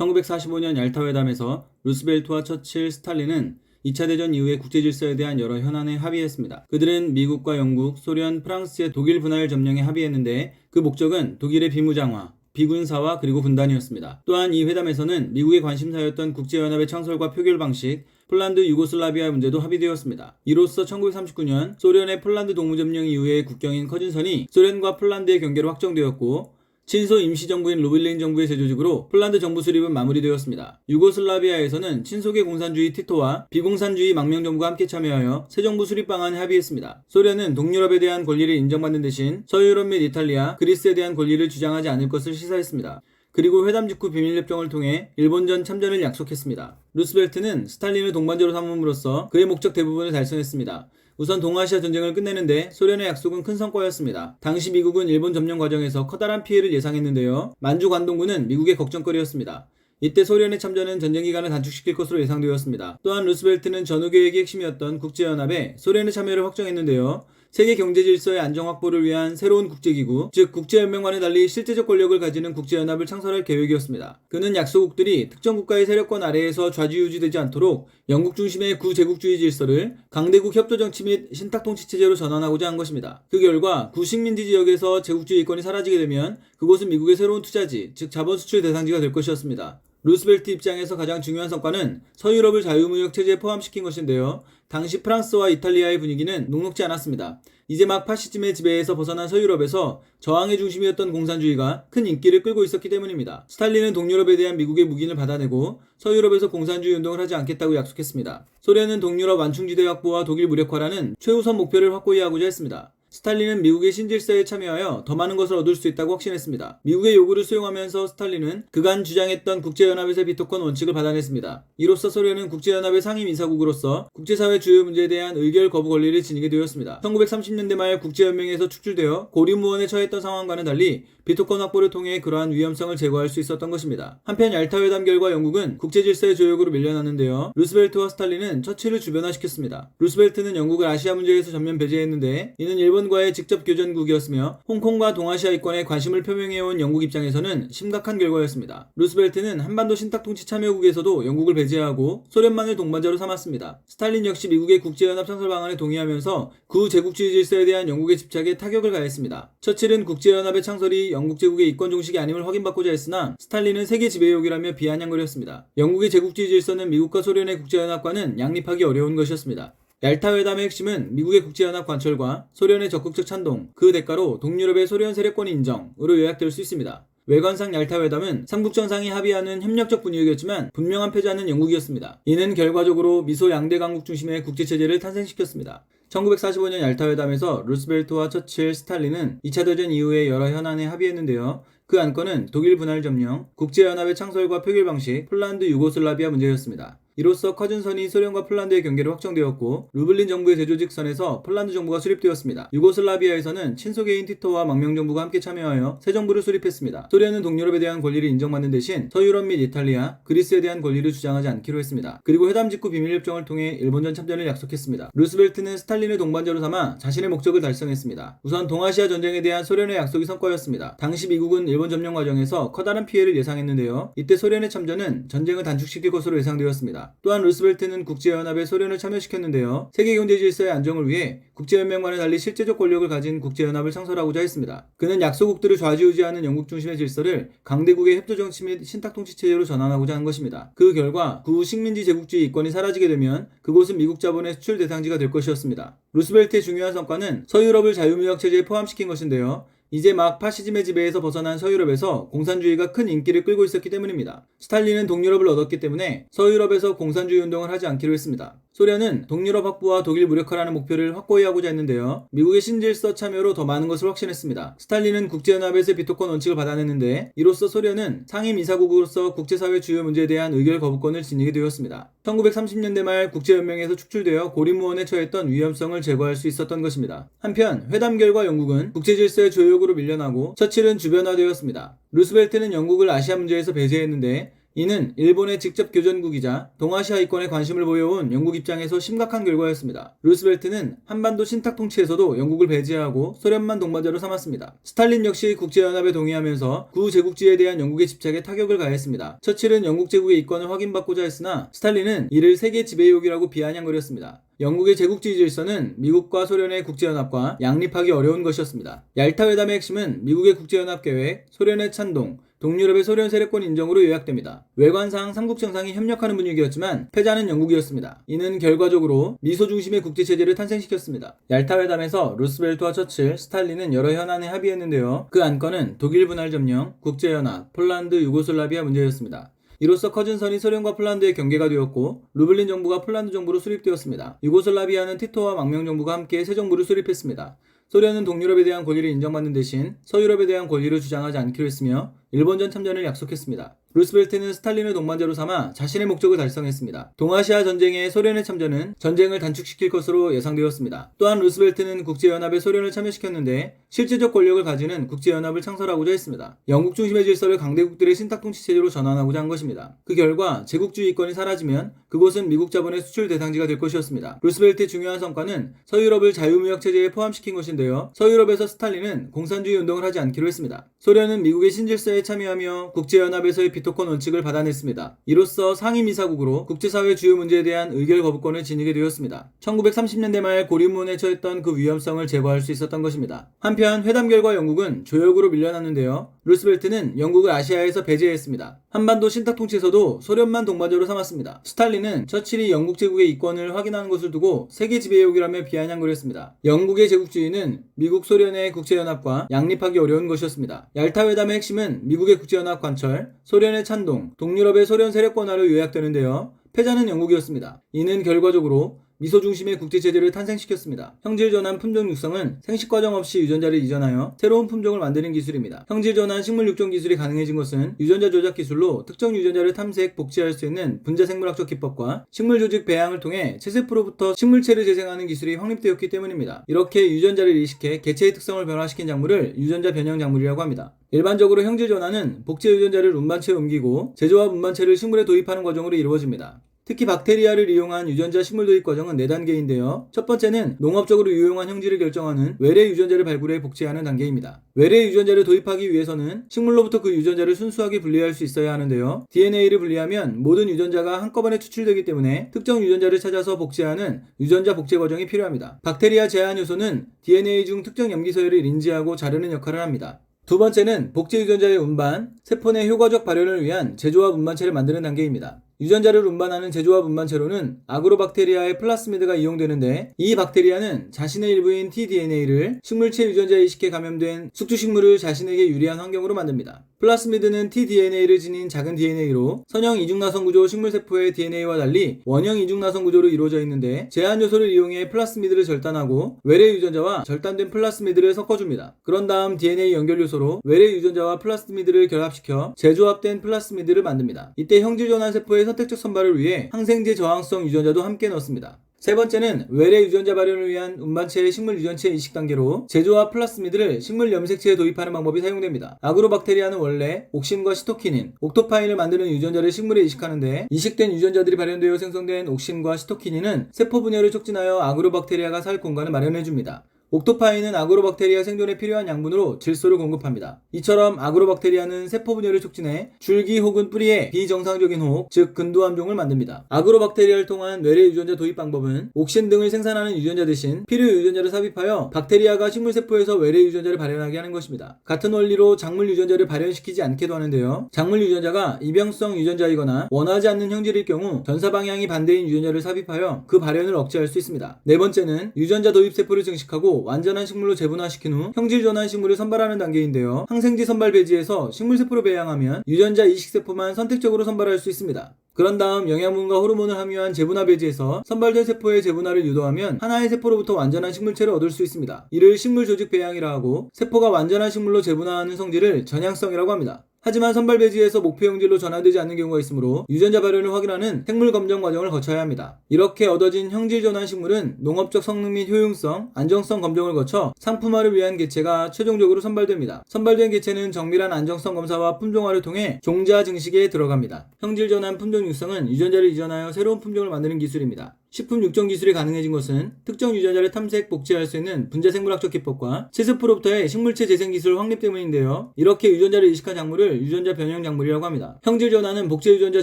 1945년 얄타 회담에서 루스벨트와 처칠, 스탈린은 2차 대전 이후의 국제 질서에 대한 여러 현안에 합의했습니다. 그들은 미국과 영국, 소련, 프랑스의 독일 분할 점령에 합의했는데 그 목적은 독일의 비무장화, 비군사화 그리고 분단이었습니다. 또한 이 회담에서는 미국의 관심사였던 국제연합의 창설과 표결 방식, 폴란드 유고슬라비아 문제도 합의되었습니다. 이로써 1939년 소련의 폴란드 동무점령 이후의 국경인 커진선이 소련과 폴란드의 경계로 확정되었고 친소 임시정부인 루블린 정부의 재조직으로 폴란드 정부 수립은 마무리되었습니다. 유고슬라비아에서는 친소계 공산주의 티토와 비공산주의 망명정부가 함께 참여하여 새 정부 수립 방안에 합의했습니다. 소련은 동유럽에 대한 권리를 인정받는 대신 서유럽 및 이탈리아, 그리스에 대한 권리를 주장하지 않을 것을 시사했습니다. 그리고 회담 직후 비밀협정을 통해 일본전 참전을 약속했습니다. 루스벨트는 스탈린을 동반자로 삼음으로써 그의 목적 대부분을 달성했습니다. 우선 동아시아 전쟁을 끝내는데 소련의 약속은 큰 성과였습니다. 당시 미국은 일본 점령 과정에서 커다란 피해를 예상했는데요. 만주 관동군은 미국의 걱정거리였습니다. 이때 소련의 참전은 전쟁 기간을 단축시킬 것으로 예상되었습니다. 또한 루스벨트는 전후 계획의 핵심이었던 국제연합에 소련의 참여를 확정했는데요. 세계 경제 질서의 안정 확보를 위한 새로운 국제기구, 즉 국제연맹과는 달리 실제적 권력을 가지는 국제연합을 창설할 계획이었습니다. 그는 약소국들이 특정 국가의 세력권 아래에서 좌지우지되지 않도록 영국 중심의 구제국주의 질서를 강대국 협조정치 및 신탁통치체제로 전환하고자 한 것입니다. 그 결과 구식민지 지역에서 제국주의 이권이 사라지게 되면 그곳은 미국의 새로운 투자지, 즉 자본 수출 대상지가 될 것이었습니다. 루스벨트 입장에서 가장 중요한 성과는 서유럽을 자유무역 체제에 포함시킨 것인데요. 당시 프랑스와 이탈리아의 분위기는 녹록지 않았습니다. 이제 막 파시즘의 지배에서 벗어난 서유럽에서 저항의 중심이었던 공산주의가 큰 인기를 끌고 있었기 때문입니다. 스탈린은 동유럽에 대한 미국의 묵인을 받아내고 서유럽에서 공산주의 운동을 하지 않겠다고 약속했습니다. 소련은 동유럽 완충지대 확보와 독일 무력화라는 최우선 목표를 확고히 하고자 했습니다. 스탈린은 미국의 신질서에 참여하여 더 많은 것을 얻을 수 있다고 확신했습니다. 미국의 요구를 수용하면서 스탈린은 그간 주장했던 국제연합에서의 비토권 원칙을 받아냈습니다. 이로써 소련은 국제연합의 상임이사국으로서 국제사회 주요 문제에 대한 의결 거부 권리를 지니게 되었습니다. 1930년대 말 국제연맹에서 축출되어 고립무원에 처했던 상황과는 달리 비토권 확보를 통해 그러한 위험성을 제거할 수 있었던 것입니다. 한편 얄타 회담 결과 영국은 국제질서의 조약으로 밀려났는데요. 루스벨트와 스탈린은 처칠을 주변화시켰습니다. 루스벨트는 영국을 아시아 문제에서 전면 배제했는데 이는 일본과의 직접 교전국이었으며 홍콩과 동아시아 이권에 관심을 표명해온 영국 입장에서는 심각한 결과였습니다. 루스벨트는 한반도 신탁통치 참여국에서도 영국을 배제하고 소련만을 동반자로 삼았습니다. 스탈린 역시 미국의 국제연합 창설 방안에 동의하면서 구제국주의 질서에 대한 영국의 집착에 타격을 가했습니다. 처칠은 국제연합의 창설이 영국 제국의 이권 종식이 아님을 확인받고자 했으나 스탈린은 세계 지배욕이라며 비아냥거렸습니다. 영국의 제국주의 질서는 미국과 소련의 국제연합과는 양립하기 어려운 것이었습니다. 얄타 회담의 핵심은 미국의 국제연합 관철과 소련의 적극적 찬동, 그 대가로 동유럽의 소련 세력권 인정으로 요약될 수 있습니다. 외관상 얄타 회담은 삼국 정상이 합의하는 협력적 분위기였지만 분명한 패자는 영국이었습니다. 이는 결과적으로 미소 양대 강국 중심의 국제체제를 탄생시켰습니다. 1945년 얄타 회담에서 루스벨트와 처칠, 스탈린은 2차 대전 이후의 여러 현안에 합의했는데요. 그 안건은 독일 분할 점령, 국제연합의 창설과 표결 방식, 폴란드 유고슬라비아 문제였습니다. 이로써 커진선이 소련과 폴란드의 경계로 확정되었고 루블린 정부의 재조직선에서 폴란드 정부가 수립되었습니다. 유고슬라비아에서는 친소계인 티토와 망명정부가 함께 참여하여 새 정부를 수립했습니다. 소련은 동유럽에 대한 권리를 인정받는 대신 서유럽 및 이탈리아, 그리스에 대한 권리를 주장하지 않기로 했습니다. 그리고 회담 직후 비밀협정을 통해 일본전 참전을 약속했습니다. 루스벨트는 스탈린을 동반자로 삼아 자신의 목적을 달성했습니다. 우선 동아시아 전쟁에 대한 소련의 약속이 성과였습니다. 당시 미국은 일본 점령 과정에서 커다란 피해를 예상했는데요. 이때 소련의 참전은 전쟁을 단축시킬 것으로 예상되었습니다. 또한 루스벨트는 국제연합에 소련을 참여시켰는데요. 세계 경제 질서의 안정을 위해 국제연맹과는 달리 실제적 권력을 가진 국제연합을 창설하고자 했습니다. 그는 약소국들을 좌지우지하는 영국 중심의 질서를 강대국의 협조정치 및 신탁통치체제로 전환하고자 한 것입니다. 그 결과 구식민지 제국주의 이권이 사라지게 되면 그곳은 미국 자본의 수출 대상지가 될 것이었습니다. 루스벨트의 중요한 성과는 서유럽을 자유무역 체제에 포함시킨 것인데요. 이제 막 파시즘의 지배에서 벗어난 서유럽에서 공산주의가 큰 인기를 끌고 있었기 때문입니다. 스탈린은 동유럽을 얻었기 때문에 서유럽에서 공산주의 운동을 하지 않기로 했습니다. 소련은 동유럽 확보와 독일 무력화라는 목표를 확고히 하고자 했는데요. 미국의 신질서 참여로 더 많은 것을 확신했습니다. 스탈린은 국제연합에서의 비토권 원칙을 받아냈는데 이로써 소련은 상임이사국으로서 국제사회 주요 문제에 대한 의결 거부권을 지니게 되었습니다. 1930년대 말 국제연맹에서 축출되어 고립무원에 처했던 위험성을 제거할 수 있었던 것입니다. 한편 회담 결과 영국은 국제질서의 조욕으로 밀려나고 처칠은 주변화되었습니다. 루스벨트는 영국을 아시아 문제에서 배제했는데 이는 일본의 직접 교전국이자 동아시아이권에 관심을 보여온 영국 입장에서 심각한 결과였습니다. 루스벨트는 한반도 신탁 통치에서도 영국을 배제하고 소련만 동반자로 삼았습니다. 스탈린 역시 국제연합에 동의하면서 구제국주의에 대한 영국의 집착에 타격을 가했습니다. 처칠은 영국 제국의 이권을 확인받고자 했으나 스탈린은 이를 세계 지배욕이라고 비아냥거렸습니다. 영국의 제국주의 질서는 미국과 소련의 국제연합과 양립하기 어려운 것이었습니다. 얄타 회담의 핵심은 미국의 국제연합 계획, 소련의 찬동, 동유럽의 소련 세력권 인정으로 요약됩니다. 외관상 삼국 정상이 협력하는 분위기였지만 패자는 영국이었습니다. 이는 결과적으로 미소 중심의 국제체제를 탄생시켰습니다. 얄타 회담에서 루스벨트와 처칠, 스탈린은 여러 현안에 합의했는데요. 그 안건은 독일 분할 점령, 국제연합, 폴란드, 유고슬라비아 문제였습니다. 이로써 커진 선이 소련과 폴란드의 경계가 되었고 루블린 정부가 폴란드 정부로 수립되었습니다. 유고슬라비아는 티토와 망명 정부가 함께 새 정부를 수립했습니다. 소련은 동유럽에 대한 권리를 인정받는 대신 서유럽에 대한 권리를 주장하지 않기로 했으며 일본전 참전을 약속했습니다. 루스벨트는 스탈린을 동반자로 삼아 자신의 목적을 달성했습니다. 동아시아 전쟁에 소련의 참전은 전쟁을 단축시킬 것으로 예상되었습니다. 또한 루스벨트는 국제연합에 소련을 참여시켰는데 실제적 권력을 가지는 국제연합을 창설하고자 했습니다. 영국 중심의 질서를 강대국들의 신탁통치 체제로 전환하고자 한 것입니다. 그 결과 제국주의권이 사라지면 그곳은 미국 자본의 수출 대상지가 될 것이었습니다. 루스벨트의 중요한 성과는 서유럽을 자유무역 체제에 포함시킨 것인데요. 서유럽에서 스탈린은 공산주의 운동을 하지 않기로 했습니다. 소련은 미국의 신질서에 참여하며 국제연합에서의 비토권 원칙을 받아냈습니다. 이로써 상임이사국으로 국제사회 주요 문제에 대한 의결 거부권을 지니게 되었습니다. 1930년대 말 고립문에 처했던 그 위험성을 제거할 수 있었던 것입니다. 한편 회담 결과 영국은 조약으로 밀려났는데요. 루스벨트는 영국을 아시아에서 배제했습니다. 한반도 신탁통치에서도 소련만 동반자로 삼았습니다. 스탈린은 처칠이 영국 제국의 이권을 확인하는 것을 두고 세계 지배욕이라며 비아냥거렸습니다. 영국의 제국주의는 미국 소련의 국제연합과 양립하기 어려운 것이었습니다. 얄타 회담의 핵심은 미국의 국제연합 관철, 소련의 찬동, 동유럽의 소련 세력권화로 요약되는데요. 패자는 영국이었습니다. 이는 결과적으로 미소 중심의 국제체제를 탄생시켰습니다. 형질전환 품종 육성은 생식과정 없이 유전자를 이전하여 새로운 품종을 만드는 기술입니다. 형질전환 식물육종 기술이 가능해진 것은 유전자 조작 기술로 특정 유전자를 탐색, 복제할 수 있는 분자생물학적 기법과 식물조직 배양을 통해 체세포로부터 식물체를 재생하는 기술이 확립되었기 때문입니다. 이렇게 유전자를 이식해 개체의 특성을 변화시킨 작물을 유전자 변형 작물이라고 합니다. 일반적으로 형질전환은 복제 유전자를 운반체에 옮기고 제조합 운반체를 식물에 도입하는 과정으로 이루어집니다. 특히 박테리아를 이용한 유전자 식물 도입 과정은 4단계인데요. 첫 번째는 농업적으로 유용한 형질을 결정하는 외래 유전자를 발굴해 복제하는 단계입니다. 외래 유전자를 도입하기 위해서는 식물로부터 그 유전자를 순수하게 분리할 수 있어야 하는데요. DNA를 분리하면 모든 유전자가 한꺼번에 추출되기 때문에 특정 유전자를 찾아서 복제하는 유전자 복제 과정이 필요합니다. 박테리아 제한 요소는 DNA 중 특정 염기서열을 인지하고 자르는 역할을 합니다. 두 번째는 복제 유전자의 운반, 세포 내 효과적 발현을 위한 제조합 운반체를 만드는 단계입니다. 유전자를 운반하는 제조합 운반체로는 아그로박테리아의 플라스미드가 이용되는데 이 박테리아는 자신의 일부인 tDNA를 식물체 유전자에 이식해 감염된 숙주식물을 자신에게 유리한 환경으로 만듭니다. 플라스미드는 tDNA를 지닌 작은 DNA로 선형 이중나선 구조 식물세포의 DNA와 달리 원형 이중나선 구조로 이루어져 있는데 제한 요소를 이용해 플라스미드를 절단하고 외래 유전자와 절단된 플라스미드를 섞어줍니다. 그런 다음 DNA 연결 요소로 외래 유전자와 플라스미드를 결합시켜 재조합된 플라스미드를 만듭니다. 이때 형질전환 세포의 선택적 선발을 위해 항생제 저항성 유전자도 함께 넣습니다. 세 번째는 외래 유전자 발현을 위한 운반체의 식물 유전체 이식 단계로 제조합 플라스미드를 식물 염색체에 도입하는 방법이 사용됩니다. 아그로박테리아는 원래 옥신과 시토키닌, 옥토파인을 만드는 유전자를 식물에 이식하는데 이식된 유전자들이 발현되어 생성된 옥신과 시토키닌은 세포 분열을 촉진하여 아그로박테리아가 살 공간을 마련해줍니다. 옥토파인은 아그로박테리아 생존에 필요한 양분으로 질소를 공급합니다. 이처럼 아그로박테리아는 세포 분열을 촉진해 줄기 혹은 뿌리에 비정상적인 호흡, 즉 근두암종을 만듭니다. 아그로박테리아를 통한 외래 유전자 도입 방법은 옥신 등을 생산하는 유전자 대신 필요 유전자를 삽입하여 박테리아가 식물세포에서 외래 유전자를 발현하게 하는 것입니다. 같은 원리로 작물 유전자를 발현시키지 않게도 하는데요. 작물 유전자가 이병성 유전자이거나 원하지 않는 형질일 경우 전사 방향이 반대인 유전자를 삽입하여 그 발현을 억제할 수 있습니다. 네 번째는 유전자 도입 세포를 증식하고 완전한 식물로 재분화시킨 후 형질전환 식물을 선발하는 단계인데요. 항생제 선발 배지에서 식물세포로 배양하면 유전자 이식세포만 선택적으로 선발할 수 있습니다. 그런 다음 영양분과 호르몬을 함유한 재분화 배지에서 선발된 세포의 재분화를 유도하면 하나의 세포로부터 완전한 식물체를 얻을 수 있습니다. 이를 식물 조직 배양이라 하고 세포가 완전한 식물로 재분화하는 성질을 전향성이라고 합니다. 하지만 선발 배지에서 목표 형질로 전환되지 않는 경우가 있으므로 유전자 발현을 확인하는 생물 검정 과정을 거쳐야 합니다. 이렇게 얻어진 형질 전환 식물은 농업적 성능 및 효용성, 안정성 검정을 거쳐 상품화를 위한 개체가 최종적으로 선발됩니다. 선발된 개체는 정밀한 안정성 검사와 품종화를 통해 종자 증식에 들어갑니다. 형질 전환 품종 육성은 유전자를 이전하여 새로운 품종을 만드는 기술입니다. 식품 육종 기술이 가능해진 것은 특정 유전자를 탐색, 복제할 수 있는 분자 생물학적 기법과 채습으로부터의 식물체 재생 기술 확립 때문인데요. 이렇게 유전자를 이식한 작물을 유전자 변형 작물이라고 합니다. 형질 전환은 복제 유전자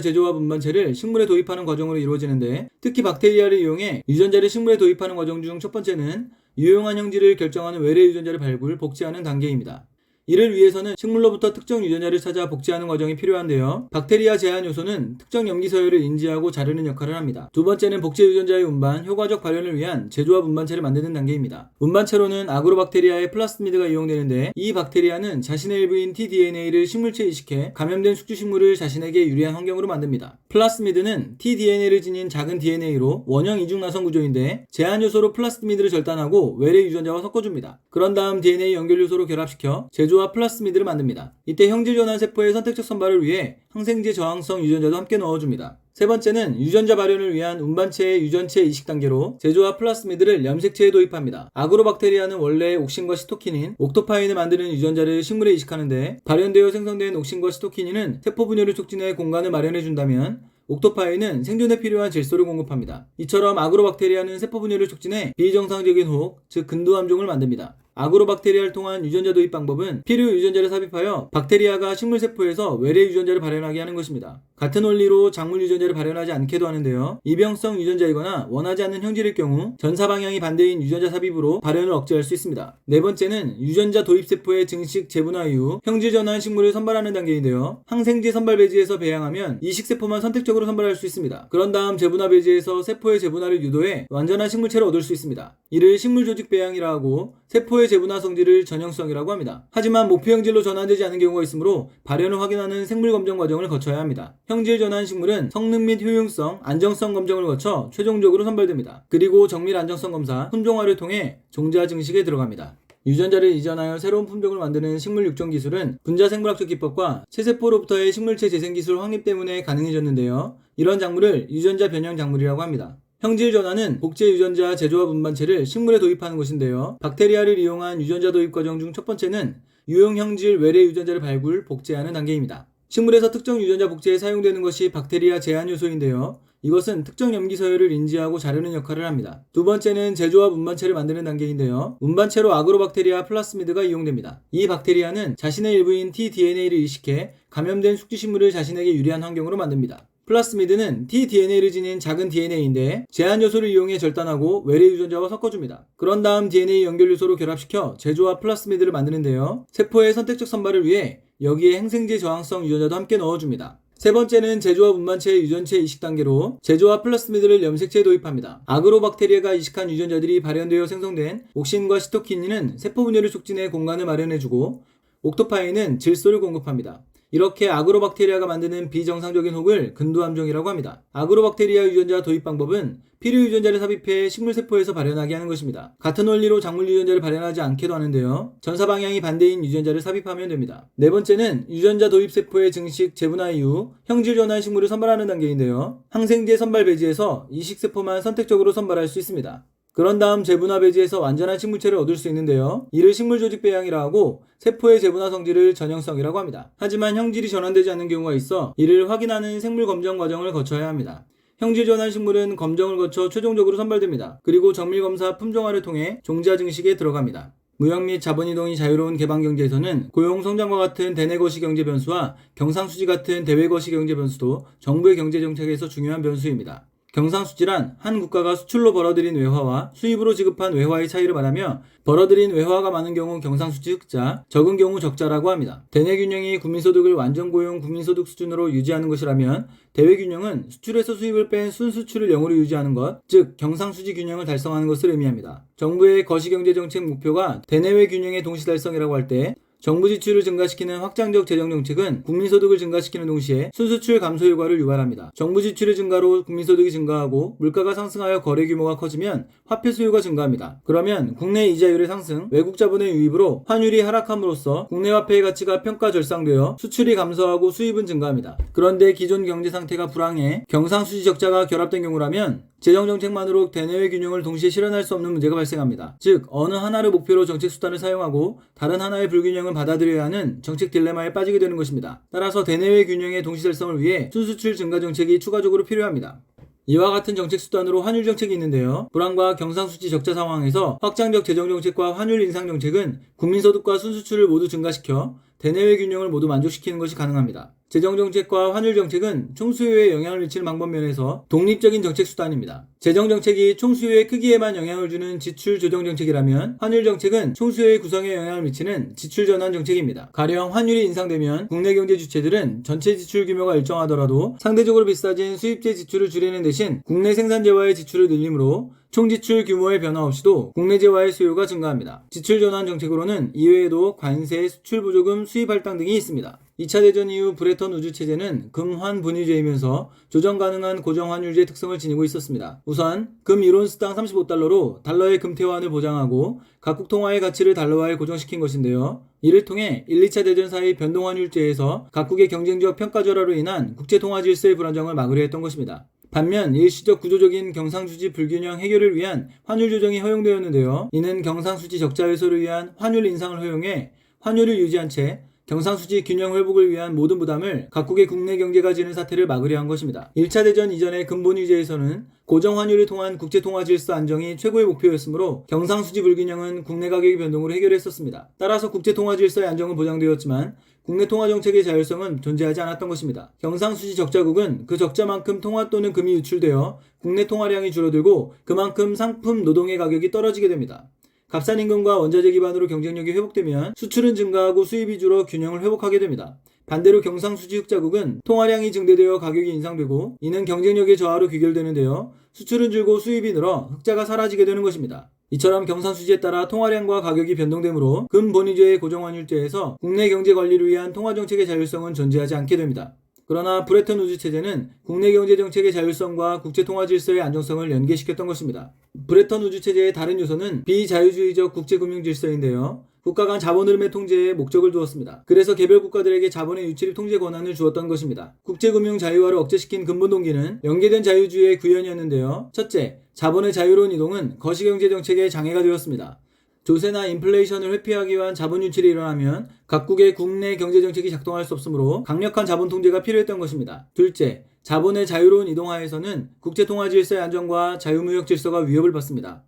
제조와 분반체를 식물에 도입하는 과정으로 이루어지는데, 특히 박테리아를 이용해 유전자를 식물에 도입하는 과정 중 첫 번째는 유용한 형질을 결정하는 외래 유전자를 발굴, 복제하는 단계입니다. 이를 위해서는 식물로부터 특정 유전자를 찾아 복제하는 과정이 필요한데요. 박테리아 제한 요소는 특정 염기 서열을 인지하고 자르는 역할을 합니다. 두 번째는 복제 유전자의 운반, 효과적 발현을 위한 제조합 운반체를 만드는 단계입니다. 운반체로는 아그로박테리아의 플라스미드가 이용되는데, 이 박테리아는 자신의 일부인 tDNA를 식물체에 이식해 감염된 숙주식물을 자신에게 유리한 환경으로 만듭니다. 플라스미드는 tDNA를 지닌 작은 DNA로 원형 이중나선 구조인데, 제한 요소로 플라스미드를 절단하고 외래 유전자와 섞어줍니다. 그런 다음 DNA 연결 요소로 결합시켜 제조합 플라스미드를 만듭니다. 이때 형질 전환 세포의 선택적 선발을 위해 항생제 저항성 유전자도 함께 넣어줍니다. 세 번째는 유전자 발현을 위한 운반체의 유전체 이식 단계로 제조합 플라스미드를 염색체에 도입합니다. 아그로박테리아는 원래 옥신과 시토키닌, 옥토파인을 만드는 유전자를 식물에 이식하는데, 발현되어 생성된 옥신과 시토키닌은 세포 분열을 촉진해 공간을 마련해준다면, 옥토파인은 생존에 필요한 질소를 공급합니다. 이처럼 아그로박테리아는 세포 분열을 촉진해 비정상적인 호흡, 즉 근두암종을 만듭니다. 아그로박테리아를 통한 유전자 도입 방법은 필요 유전자를 삽입하여 박테리아가 식물세포에서 외래 유전자를 발현하게 하는 것입니다. 같은 원리로 작물 유전자를 발현하지 않게도 하는데요. 이병성 유전자이거나 원하지 않는 형질일 경우 전사 방향이 반대인 유전자 삽입으로 발현을 억제할 수 있습니다. 네 번째는 유전자 도입세포의 증식 재분화 이후 형질 전환 식물을 선발하는 단계인데요. 항생제 선발 배지에서 배양하면 이식세포만 선택적으로 선발할 수 있습니다. 그런 다음 재분화 배지에서 세포의 재분화를 유도해 완전한 식물체를 얻을 수 있습니다. 이를 식물조직 배양이라 하고, 세포의 재분화 성질을 전형성이라고 합니다. 하지만 목표 형질로 전환되지 않은 경우가 있으므로 발현을 확인하는 생물 검정 과정을 거쳐야 합니다. 형질 전환 식물은 성능 및 효용성, 안정성 검정을 거쳐 최종적으로 선발됩니다. 그리고 정밀 안정성 검사, 품종화를 통해 종자 증식에 들어갑니다. 유전자를 이전하여 새로운 품종을 만드는 식물 육종 기술은 분자 생물학적 기법과 체세포로부터의 식물체 재생 기술 확립 때문에 가능해졌는데요. 이런 작물을 유전자 변형 작물이라고 합니다. 형질 전환은 복제 유전자 제조합 운반체를 식물에 도입하는 것인데요. 박테리아를 이용한 유전자 도입 과정 중 첫 번째는 유용 형질 외래 유전자를 발굴, 복제하는 단계입니다. 식물에서 특정 유전자 복제에 사용되는 것이 박테리아 제한 요소인데요. 이것은 특정 염기 서열을 인지하고 자르는 역할을 합니다. 두 번째는 제조합 운반체를 만드는 단계인데요. 운반체로 아그로박테리아 플라스미드가 이용됩니다. 이 박테리아는 자신의 일부인 tDNA를 이식해 감염된 숙주식물을 자신에게 유리한 환경으로 만듭니다. 플라스미드는 tDNA를 지닌 작은 DNA인데, 제한 요소를 이용해 절단하고 외래 유전자와 섞어줍니다. 그런 다음 DNA 연결 요소로 결합시켜 제조합 플라스미드를 만드는데요. 세포의 선택적 선발을 위해 여기에 항생제 저항성 유전자도 함께 넣어줍니다. 세 번째는 제조합 운반체의 유전체 이식 단계로 제조합 플라스미드를 염색체에 도입합니다. 아그로박테리아가 이식한 유전자들이 발현되어 생성된 옥신과 시토키닌은 세포 분열을 촉진해 공간을 마련해주고, 옥토파인은 질소를 공급합니다. 이렇게 아그로박테리아가 만드는 비정상적인 혹을 근두암종이라고 합니다. 아그로박테리아 유전자 도입 방법은 필요 유전자를 삽입해 식물세포에서 발현하게 하는 것입니다. 같은 원리로 작물 유전자를 발현하지 않게도 하는데요. 전사 방향이 반대인 유전자를 삽입하면 됩니다. 네 번째는 유전자 도입 세포의 증식, 재분화 이후 형질 전환 식물을 선발하는 단계인데요. 항생제 선발 배지에서 이식세포만 선택적으로 선발할 수 있습니다. 그런 다음 재분화 배지에서 완전한 식물체를 얻을 수 있는데요. 이를 식물조직 배양이라 하고, 세포의 재분화 성질을 전형성이라고 합니다. 하지만 형질이 전환되지 않는 경우가 있어 이를 확인하는 생물 검정 과정을 거쳐야 합니다. 형질 전환 식물은 검정을 거쳐 최종적으로 선발됩니다. 그리고 정밀 검사, 품종화를 통해 종자 증식에 들어갑니다. 무역 및 자본이동이 자유로운 개방경제에서는 고용 성장과 같은 대내 거시 경제 변수와 경상수지 같은 대외 거시 경제 변수도 정부의 경제 정책에서 중요한 변수입니다. 경상수지란 한 국가가 수출로 벌어들인 외화와 수입으로 지급한 외화의 차이를 말하며, 벌어들인 외화가 많은 경우 경상수지 흑자, 적은 경우 적자라고 합니다. 대내균형이 국민소득을 완전고용 국민소득 수준으로 유지하는 것이라면, 대외균형은 수출에서 수입을 뺀 순수출을 0으로 유지하는 것, 즉 경상수지 균형을 달성하는 것을 의미합니다. 정부의 거시경제정책 목표가 대내외 균형의 동시달성이라고 할 때, 정부 지출을 증가시키는 확장적 재정정책은 국민소득을 증가시키는 동시에 순수출 감소 효과를 유발합니다. 정부 지출의 증가로 국민소득이 증가하고 물가가 상승하여 거래 규모가 커지면 화폐 수요가 증가합니다. 그러면 국내 이자율의 상승, 외국 자본의 유입으로 환율이 하락함으로써 국내 화폐의 가치가 평가 절상되어 수출이 감소하고 수입은 증가합니다. 그런데 기존 경제 상태가 불황해 경상수지 적자가 결합된 경우라면 재정정책만으로 대내외 균형을 동시에 실현할 수 없는 문제가 발생합니다. 즉 어느 하나를 목표로 정책 수단을 사용하고 다른 하나의 불균형을 받아들여야 하는 정책 딜레마에 빠지게 되는 것입니다. 따라서 대내외 균형의 동시 달성을 위해 순수출 증가 정책이 추가적으로 필요합니다. 이와 같은 정책 수단으로 환율 정책이 있는데요. 불황과 경상수지 적자 상황에서 확장적 재정정책과 환율 인상 정책은 국민소득과 순수출을 모두 증가시켜 대내외 균형을 모두 만족시키는 것이 가능합니다. 재정정책과 환율정책은 총수요에 영향을 미치는 방법 면에서 독립적인 정책 수단입니다. 재정정책이 총수요의 크기에만 영향을 주는 지출 조정 정책이라면 환율정책은 총수요의 구성에 영향을 미치는 지출 전환 정책입니다. 가령 환율이 인상되면 국내 경제 주체들은 전체 지출 규모가 일정하더라도 상대적으로 비싸진 수입재 지출을 줄이는 대신 국내 생산재와의 지출을 늘리므로 총지출 규모의 변화 없이도 국내재와의 수요가 증가합니다. 지출 전환 정책으로는 이외에도 관세, 수출 보조금, 수입 할당 등이 있습니다. 2차 대전 이후 브레턴 우주 체제는 금환 분위제이면서 조정 가능한 고정 환율제 특성을 지니고 있었습니다. 우선 금 1온스당 35달러로 달러의 금태환을 보장하고 각국 통화의 가치를 달러화에 고정시킨 것인데요. 이를 통해 1, 2차 대전 사이 변동환율제에서 각국의 경쟁적 평가절하로 인한 국제통화 질서의 불안정을 막으려 했던 것입니다. 반면 일시적 구조적인 경상수지 불균형 해결을 위한 환율 조정이 허용되었는데요. 이는 경상수지 적자 해소를 위한 환율 인상을 허용해 환율을 유지한 채 경상수지 균형 회복을 위한 모든 부담을 각국의 국내 경제가 지는 사태를 막으려 한 것입니다. 1차 대전 이전의 근본위제에서는 고정 환율을 통한 국제통화 질서 안정이 최고의 목표였으므로 경상수지 불균형은 국내 가격의 변동으로 해결했었습니다. 따라서 국제통화 질서의 안정은 보장되었지만 국내 통화 정책의 자율성은 존재하지 않았던 것입니다. 경상수지 적자국은 그 적자만큼 통화 또는 금이 유출되어 국내 통화량이 줄어들고 그만큼 상품, 노동의 가격이 떨어지게 됩니다. 값싼 임금과 원자재 기반으로 경쟁력이 회복되면 수출은 증가하고 수입이 줄어 균형을 회복하게 됩니다. 반대로 경상수지 흑자국은 통화량이 증대되어 가격이 인상되고 이는 경쟁력의 저하로 귀결되는데요. 수출은 줄고 수입이 늘어 흑자가 사라지게 되는 것입니다. 이처럼 경상수지에 따라 통화량과 가격이 변동되므로 금본위제의 고정환율제에서 국내 경제 관리를 위한 통화정책의 자율성은 존재하지 않게 됩니다. 그러나 브레턴 우즈 체제는 국내 경제 정책의 자율성과 국제 통화 질서의 안정성을 연계시켰던 것입니다. 브레턴 우즈 체제의 다른 요소는 비자유주의적 국제 금융 질서인데요. 국가 간 자본 흐름의 통제에 목적을 두었습니다. 그래서 개별 국가들에게 자본의 유출입 통제 권한을 주었던 것입니다. 국제 금융 자유화를 억제시킨 근본 동기는 연계된 자유주의의 구현이었는데요. 첫째, 자본의 자유로운 이동은 거시경제 정책의 장애가 되었습니다. 조세나 인플레이션을 회피하기 위한 자본 유출이 일어나면 각국의 국내 경제정책이 작동할 수 없으므로 강력한 자본 통제가 필요했던 것입니다. 둘째, 자본의 자유로운 이동하에서는 국제통화 질서의 안정과 자유무역 질서가 위협을 받습니다.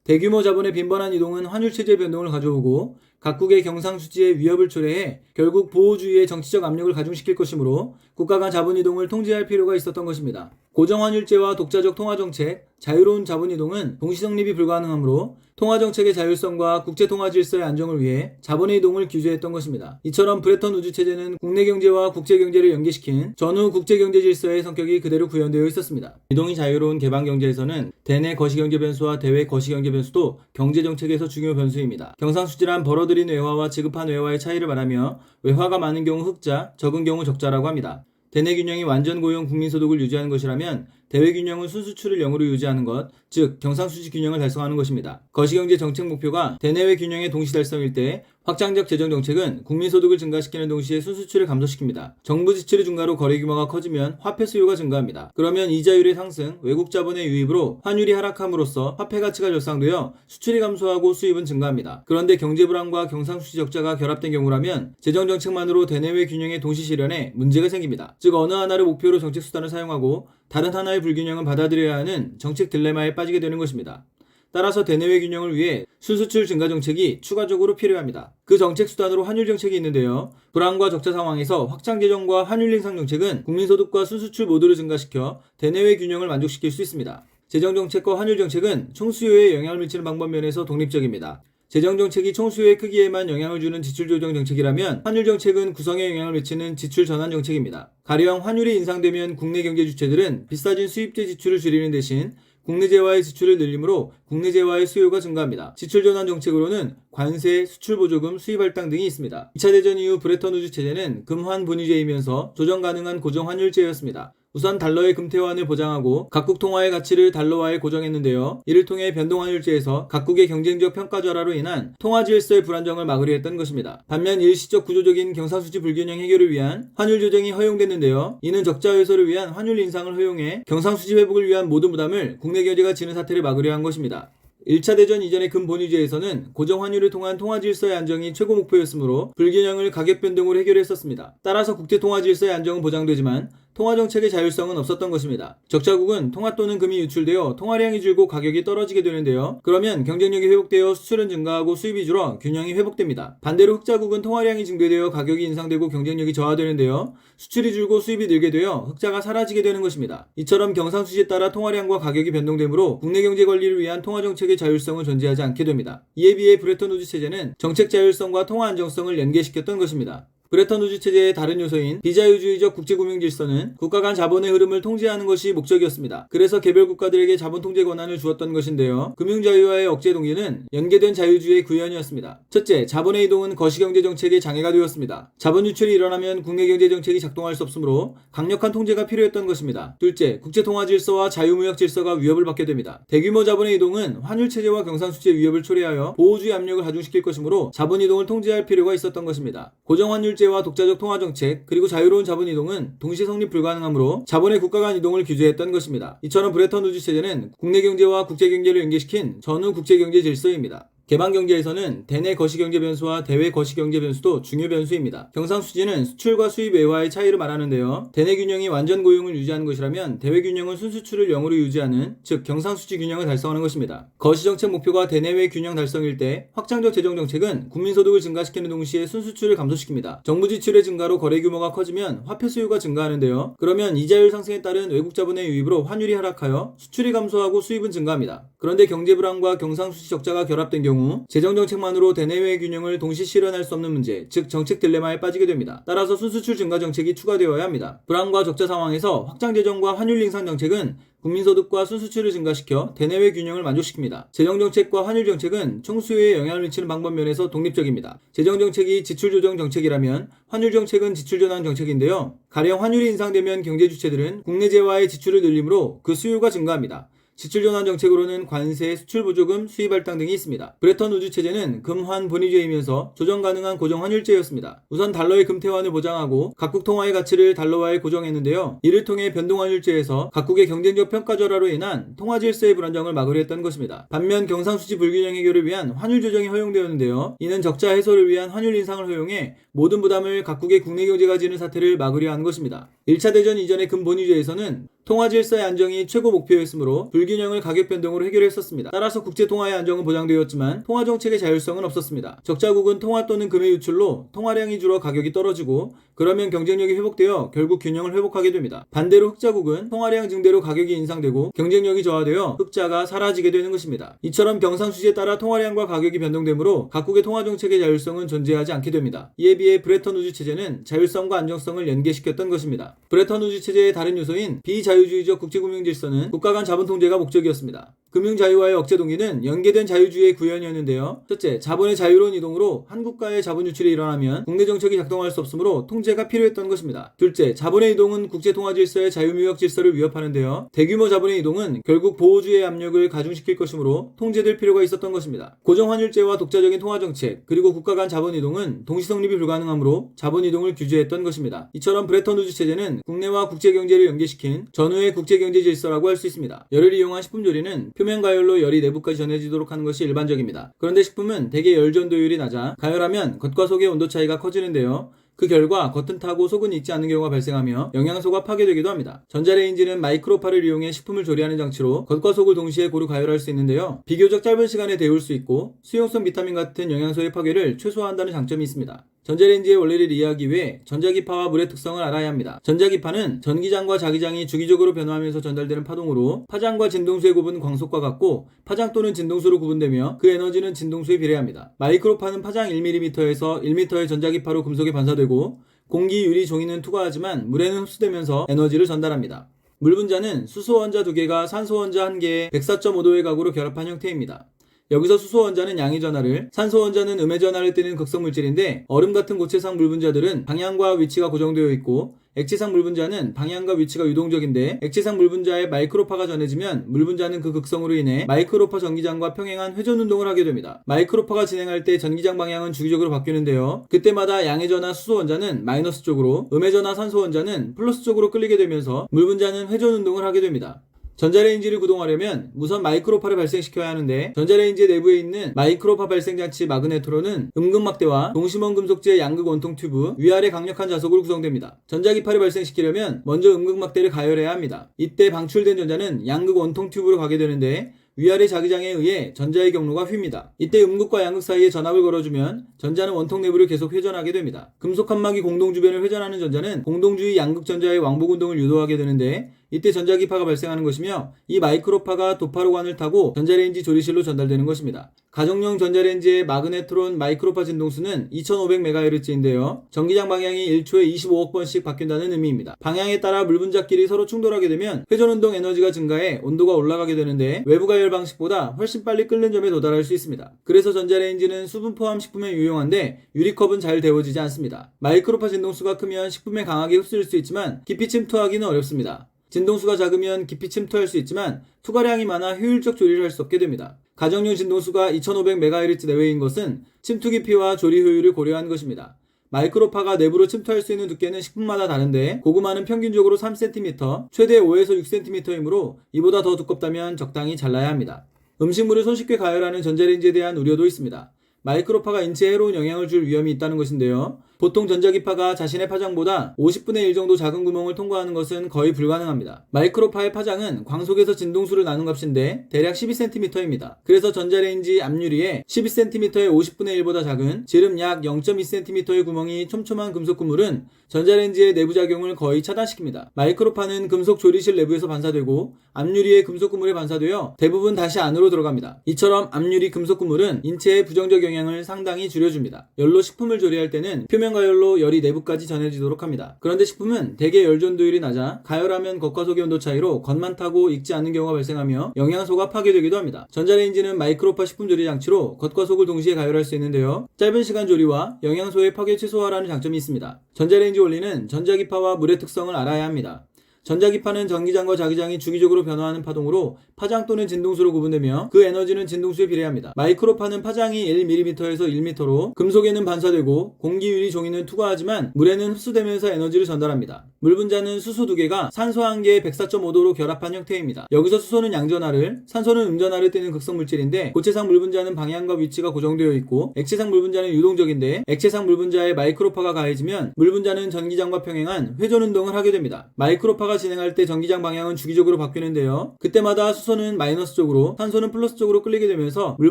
대규모 자본의 빈번한 이동은 환율체제 변동을 가져오고 각국의 경상수지의 위협을 초래해 결국 보호주의의 정치적 압력을 가중시킬 것이므로 국가 간 자본 이동을 통제할 필요가 있었던 것입니다. 고정환율제와 독자적 통화정책, 자유로운 자본 이동은 동시 성립이 불가능하므로 통화정책의 자율성과 국제통화 질서의 안정을 위해 자본의 이동을 규제했던 것입니다. 이처럼 브레턴 우즈 체제는 국내 경제와 국제 경제를 연계시킨 전후 국제 경제 질서의 성격이 그대로 구현되어 있었습니다. 이동이 자유로운 개방 경제에서는 대내 거시경제 변수와 대외 거시경제 변수도 경제 정책에서 중요 변수입니다. 경상수지란 벌어들인 외화와 지급한 외화의 차이를 말하며 외화가 많은 경우 흑자, 적은 경우 적자라고 합니다. 대내 균형이 완전 고용 국민소득을 유지하는 것이라면 대외 균형은 순수출을 0으로 유지하는 것, 즉 경상수지 균형을 달성하는 것입니다. 거시경제 정책 목표가 대내외 균형의 동시 달성일 때 확장적 재정정책은 국민소득을 증가시키는 동시에 순수출을 감소시킵니다. 정부 지출의 증가로 거래 규모가 커지면 화폐 수요가 증가합니다. 그러면 이자율의 상승, 외국 자본의 유입으로 환율이 하락함으로써 화폐 가치가 절상되어 수출이 감소하고 수입은 증가합니다. 그런데 경제 불황과 경상수지 적자가 결합된 경우라면 재정정책만으로 대내외 균형의 동시 실현에 문제가 생깁니다. 즉 어느 하나를 목표로 정책 수단을 사용하고 다른 하나의 불균형을 받아들여야 하는 정책 딜레마에 빠지게 되는 것입니다. 따라서 대내외 균형을 위해 순수출 증가 정책이 추가적으로 필요합니다. 그 정책 수단으로 환율 정책이 있는데요. 불황과 적자 상황에서 확장 재정과 환율 인상 정책은 국민소득과 순수출 모두를 증가시켜 대내외 균형을 만족시킬 수 있습니다. 재정 정책과 환율 정책은 총수요에 영향을 미치는 방법 면에서 독립적입니다. 재정정책이 총수요의 크기에만 영향을 주는 지출조정 정책이라면 환율정책은 구성에 영향을 미치는 지출전환 정책입니다. 가령 환율이 인상되면 국내 경제 주체들은 비싸진 수입재 지출을 줄이는 대신 국내재화의 지출을 늘리므로 국내재화의 수요가 증가합니다. 지출 전환 정책으로는 관세, 수출 보조금, 수입 할당 등이 있습니다. 2차 대전 이후 브레턴 우즈 체제는 금환 분위제이면서 조정 가능한 고정 환율제였습니다. 우선 달러의 금태환을 보장하고 각국 통화의 가치를 달러화에 고정했는데요. 이를 통해 변동환율제에서 각국의 경쟁적 평가절하로 인한 통화 질서의 불안정을 막으려 했던 것입니다. 반면 일시적 구조적인 경상수지 불균형 해결을 위한 환율 조정이 허용됐는데요. 이는 적자 해소를 위한 환율 인상을 허용해 경상수지 회복을 위한 모든 부담을 국내 경제가 지는 사태를 막으려 한 것입니다. 1차 대전 이전의 금본위제에서는 고정 환율을 통한 통화 질서의 안정이 최고 목표였으므로 불균형을 가격 변동으로 해결했었습니다. 따라서 국제 통화 질서의 안정은 보장되지만 통화 정책의 자율성은 없었던 것입니다. 적자국은 통화 또는 금이 유출되어 통화량이 줄고 가격이 떨어지게 되는데요. 그러면 경쟁력이 회복되어 수출은 증가하고 수입이 줄어 균형이 회복됩니다. 반대로 흑자국은 통화량이 증대되어 가격이 인상되고 경쟁력이 저하되는데요. 수출이 줄고 수입이 늘게 되어 흑자가 사라지게 되는 것입니다. 이처럼 경상수지에 따라 통화량과 가격이 변동되므로 국내 경제 관리를 위한 통화 정책의 자율성은 존재하지 않게 됩니다. 이에 비해 브레턴 우즈 체제는 정책 자율성과 통화 안정성을 연계시켰던 것입니다. 브레턴 우즈 체제의 다른 요소인 비자유주의적 국제금융 질서는 국가 간 자본의 흐름을 통제하는 것이 목적이었습니다. 그래서 개별 국가들에게 자본 통제 권한을 주었던 것인데요. 금융 자유화의 억제 동기는 연계된 자유주의의 구현이었습니다. 첫째, 자본의 이동은 거시경제 정책의 장애가 되었습니다. 자본 유출이 일어나면 국내 경제 정책이 작동할 수 없으므로 강력한 통제가 필요했던 것입니다. 둘째, 국제 통화 질서와 자유무역 질서가 위협을 받게 됩니다. 대규모 자본의 이동은 환율 체제와 경상수지의 위협을 초래하여 보호주의 압력을 가중시킬 것이므로 자본 이동을 통제할 필요가 있었던 것입니다. 고정 환율 와 독자적 통화정책 그리고 자유로운 자본 이동은 동시 성립 불가능하므로 자본의 국가 간 이동을 규제했던 것입니다. 이처럼 브레턴 우즈 체제는 국내 경제와 국제 경제를 연계시킨 전후 국제 경제 질서입니다. 개방 경제에서는 대내 거시경제 변수와 대외 거시경제 변수도 중요 변수입니다. 경상수지는 수출과 수입 외화의 차이를 말하는데요. 대내 균형이 완전 고용을 유지하는 것이라면 대외 균형은 순수출을 0으로 유지하는 즉 경상수지 균형을 달성하는 것입니다. 거시정책 목표가 대내외 균형 달성일 때 확장적 재정정책은 국민소득을 증가시키는 동시에 순수출을 감소시킵니다. 정부 지출의 증가로 거래 규모가 커지면 화폐 수요가 증가하는데요. 그러면 이자율 상승에 따른 외국 자본의 유입으로 환율이 하락하여 수출이 감소하고 수입은 증가합니다. 그런데 경제 불안과 경상수지 적자가 결합된 경우 재정정책만으로 대내외 균형을 동시 실현할 수 없는 문제, 즉 정책 딜레마에 빠지게 됩니다. 따라서 순수출 증가 정책이 추가되어야 합니다. 불안과 적자 상황에서 확장재정과 환율 인상 정책은 국민소득과 순수출을 증가시켜 대내외 균형을 만족시킵니다. 재정정책과 환율정책은 총수요에 영향을 미치는 방법 면에서 독립적입니다. 재정정책이 지출조정 정책이라면 환율정책은 지출전환 정책인데요. 가령 환율이 인상되면 경제주체들은 국내재화의 지출을 늘리므로 그 수요가 증가합니다. 지출 전환 정책으로는 관세, 수출 보조금, 수입 할당 등이 있습니다. 브레턴 우즈 체제는 금환 분위제이면서 조정 가능한 고정 환율제였습니다. 우선 달러의 금태환을 보장하고 각국 통화의 가치를 달러화에 고정했는데요. 이를 통해 변동환율제에서 각국의 경쟁적 평가절하로 인한 통화 질서의 불안정을 막으려 했던 것입니다. 반면 경상수지 불균형 해결을 위한 환율 조정이 허용되었는데요. 이는 적자 해소를 위한 환율 인상을 허용해 모든 부담을 각국의 국내 경제가 지는 사태를 막으려 한 것입니다. 1차 대전 이전의 금본위제에서는 통화 질서의 안정이 최고 목표였으므로 불균형을 가격 변동으로 해결했었습니다. 따라서 국제 통화의 안정은 보장되었지만 통화 정책의 자율성은 없었습니다. 적자국은 통화 또는 금의 유출로 통화량이 줄어 가격이 떨어지고 그러면 경쟁력이 회복되어 결국 균형을 회복하게 됩니다. 반대로 흑자국은 통화량 증대로 가격이 인상되고 경쟁력이 저하되어 흑자가 사라지게 되는 것입니다. 이처럼 경상수지에 따라 통화량과 가격이 변동되므로 각국의 통화 정책의 자율성은 존재하지 않게 됩니다. 이에 비해 브레턴 우즈 체제는 자율성과 안정성을 연계시켰던 것입니다. 브레턴 우즈 체제의 다른 요소인 비자유주의적 국제금융 질서는 국가 간 자본 통제가 목적이었습니다. 금융 자유화의 억제 동기는 연계된 자유주의의 구현이었는데요. 첫째, 자본의 자유로운 이동으로 한 국가의 자본 유출이 일어나면 국내 정책이 작동할 수 없으므로 통제가 필요했던 것입니다. 둘째, 자본의 이동은 국제 통화 질서의 자유무역 질서를 위협하는데요. 대규모 자본의 이동은 결국 보호주의 압력을 가중시킬 것이므로 통제될 필요가 있었던 것입니다. 고정 환율제와 독자적인 통화 정책 그리고 국가 간 자본 이동은 동시 성립이 불가능하므로 자본 이동을 규제했던 것입니다. 이처럼 브레턴 우즈 체제는 국내와 국제 경제를 연계시킨 전후의 국제 경제 질서라고 할 수 있습니다. 열을 이용한 식품 조리는 표면 가열로 열이 내부까지 전해지도록 하는 것이 일반적입니다. 그런데 식품은 대개 열 전도율이 낮아 가열하면 겉과 속의 온도 차이가 커지는데요. 그 결과 겉은 타고 속은 익지 않는 경우가 발생하며 영양소가 파괴되기도 합니다. 전자레인지는 마이크로파를 이용해 식품을 조리하는 장치로 겉과 속을 동시에 고루 가열할 수 있는데요. 비교적 짧은 시간에 데울 수 있고 수용성 비타민 같은 영양소의 파괴를 최소화한다는 장점이 있습니다. 전자레인지의 원리를 이해하기 위해 전자기파와 물의 특성을 알아야 합니다. 전자기파는 전기장과 자기장이 주기적으로 변화하면서 전달되는 파동으로 파장과 진동수의 곱은 광속과 같고 파장 또는 진동수로 구분되며 그 에너지는 진동수에 비례합니다. 마이크로파는 파장 1mm에서 1m의 전자기파로 금속에 반사되고 공기, 유리, 종이는 투과하지만 물에는 흡수되면서 에너지를 전달합니다. 물 분자는 수소 원자 2개가 산소 원자 1개의 104.5도의 각으로 결합한 형태입니다. 여기서 수소 원자는 양의 전하를, 산소 원자는 음의 전하를 띠는 극성 물질인데 얼음 같은 고체상 물 분자들은 방향과 위치가 고정되어 있고 액체상 물 분자는 방향과 위치가 유동적인데 액체상 물 분자에 마이크로파가 전해지면 물 분자는 그 극성으로 인해 마이크로파 전기장과 평행한 회전 운동을 하게 됩니다. 마이크로파가 진행할 때 전기장 방향은 주기적으로 바뀌는데요. 그때마다 양의 전하 수소 원자는 마이너스 쪽으로, 음의 전하 산소 원자는 플러스 쪽으로 끌리게 되면서 물 분자는 회전 운동을 하게 됩니다. 전자레인지를 구동하려면 우선 마이크로파를 발생시켜야 하는데 전자레인지 내부에 있는 마이크로파 발생장치 마그네트론은 음극막대와 동심원 금속재 양극 원통 튜브, 위아래 강력한 자석으로 구성됩니다. 전자기파를 발생시키려면 먼저 음극막대를 가열해야 합니다. 이때 방출된 전자는 양극 원통 튜브로 가게 되는데 위아래 자기장에 의해 전자의 경로가 휩니다. 이때 음극과 양극 사이에 전압을 걸어주면 전자는 원통 내부를 계속 회전하게 됩니다. 금속 한막이 공동 주변을 회전하는 전자는 공동주의 양극 전자의 왕복 운동을 유도하게 되는데 이때 전자기파가 발생하는 것이며 이 마이크로파가 도파로관을 타고 전자레인지 조리실로 전달되는 것입니다. 가정용 전자레인지의 마그네트론 마이크로파 진동수는 2500MHz인데요. 전기장 방향이 1초에 25억 번씩 바뀐다는 의미입니다. 방향에 따라 물 분자끼리 서로 충돌하게 되면 회전운동 에너지가 증가해 온도가 올라가게 되는데 외부 가열 방식보다 훨씬 빨리 끓는 점에 도달할 수 있습니다. 그래서 전자레인지는 수분 포함 식품에 유용한데 유리컵은 잘 데워지지 않습니다. 마이크로파 진동수가 크면 식품에 강하게 흡수될 수 있지만 깊이 침투하기는 어렵습니다. 진동수가 작으면 깊이 침투할 수 있지만 투과량이 많아 효율적 조리를 할 수 없게 됩니다. 가정용 진동수가 2500MHz 내외인 것은 침투 깊이와 조리 효율을 고려한 것입니다. 마이크로파가 내부로 침투할 수 있는 두께는 식품마다 다른데 고구마는 평균적으로 3cm, 최대 5에서 6cm이므로 이보다 더 두껍다면 적당히 잘라야 합니다. 음식물을 손쉽게 가열하는 전자레인지에 대한 우려도 있습니다. 마이크로파가 인체에 해로운 영향을 줄 위험이 있다는 것인데요. 보통 전자기파가 자신의 파장보다 50분의 1 정도 작은 구멍을 통과하는 것은 거의 불가능합니다. 마이크로파의 파장은 광속에서 진동수를 나눈 값인데 대략 12cm입니다. 그래서 전자레인지 앞유리에 12cm의 50분의 1보다 작은 지름 약 0.2cm의 구멍이 촘촘한 금속 그물은 전자레인지의 내부작용을 거의 차단시킵니다. 마이크로파는 금속 조리실 내부에서 반사되고 앞유리의 금속 그물에 반사되어 대부분 다시 안으로 들어갑니다. 이처럼 앞유리 금속 그물은 인체에 부정적 영향을 상당히 줄여줍니다. 열로 식품을 조리할 때는 표면 가열로 열이 내부까지 전해지도록 합니다. 그런데 식품은 대개 열 전도율이 낮아 가열하면 겉과 속의 온도 차이로 겉만 타고 익지 않는 경우가 발생하며 영양소가 파괴되기도 합니다. 전자레인지는 마이크로파 식품 조리 장치로 겉과 속을 동시에 가열할 수 있는데요. 짧은 시간 조리와 영양소의 파괴 최소화라는 장점이 있습니다. 전자레인지 원리는 전자기파와 물의 특성을 알아야 합니다. 전자기파는 전기장과 자기장이 주기적으로 변화하는 파동으로 파장 또는 진동수로 구분되며 그 에너지는 진동수에 비례합니다. 마이크로파는 파장이 1mm에서 1m로 금속에는 반사되고 공기유리 종이는 투과하지만 물에는 흡수되면서 에너지를 전달합니다. 물 분자는 수소 2개가 산소 1개의 104.5도로 결합한 형태입니다. 여기서 수소는 양전하를, 산소는 음전하를 띠는 극성 물질인데 고체상 물 분자는 방향과 위치가 고정되어 있고 액체상 물 분자는 유동적인데 액체상 물 분자에 마이크로파가 가해지면 물 분자는 전기장과 평행한 회전 운동을 하게 됩니다. 마이크로파가 진행할 때 전기장 방향은 주기적으로 바뀌는데요. 그때마다 수소는 마이너스 쪽으로, 산소는 플러스 쪽으로 끌리게 되면서 물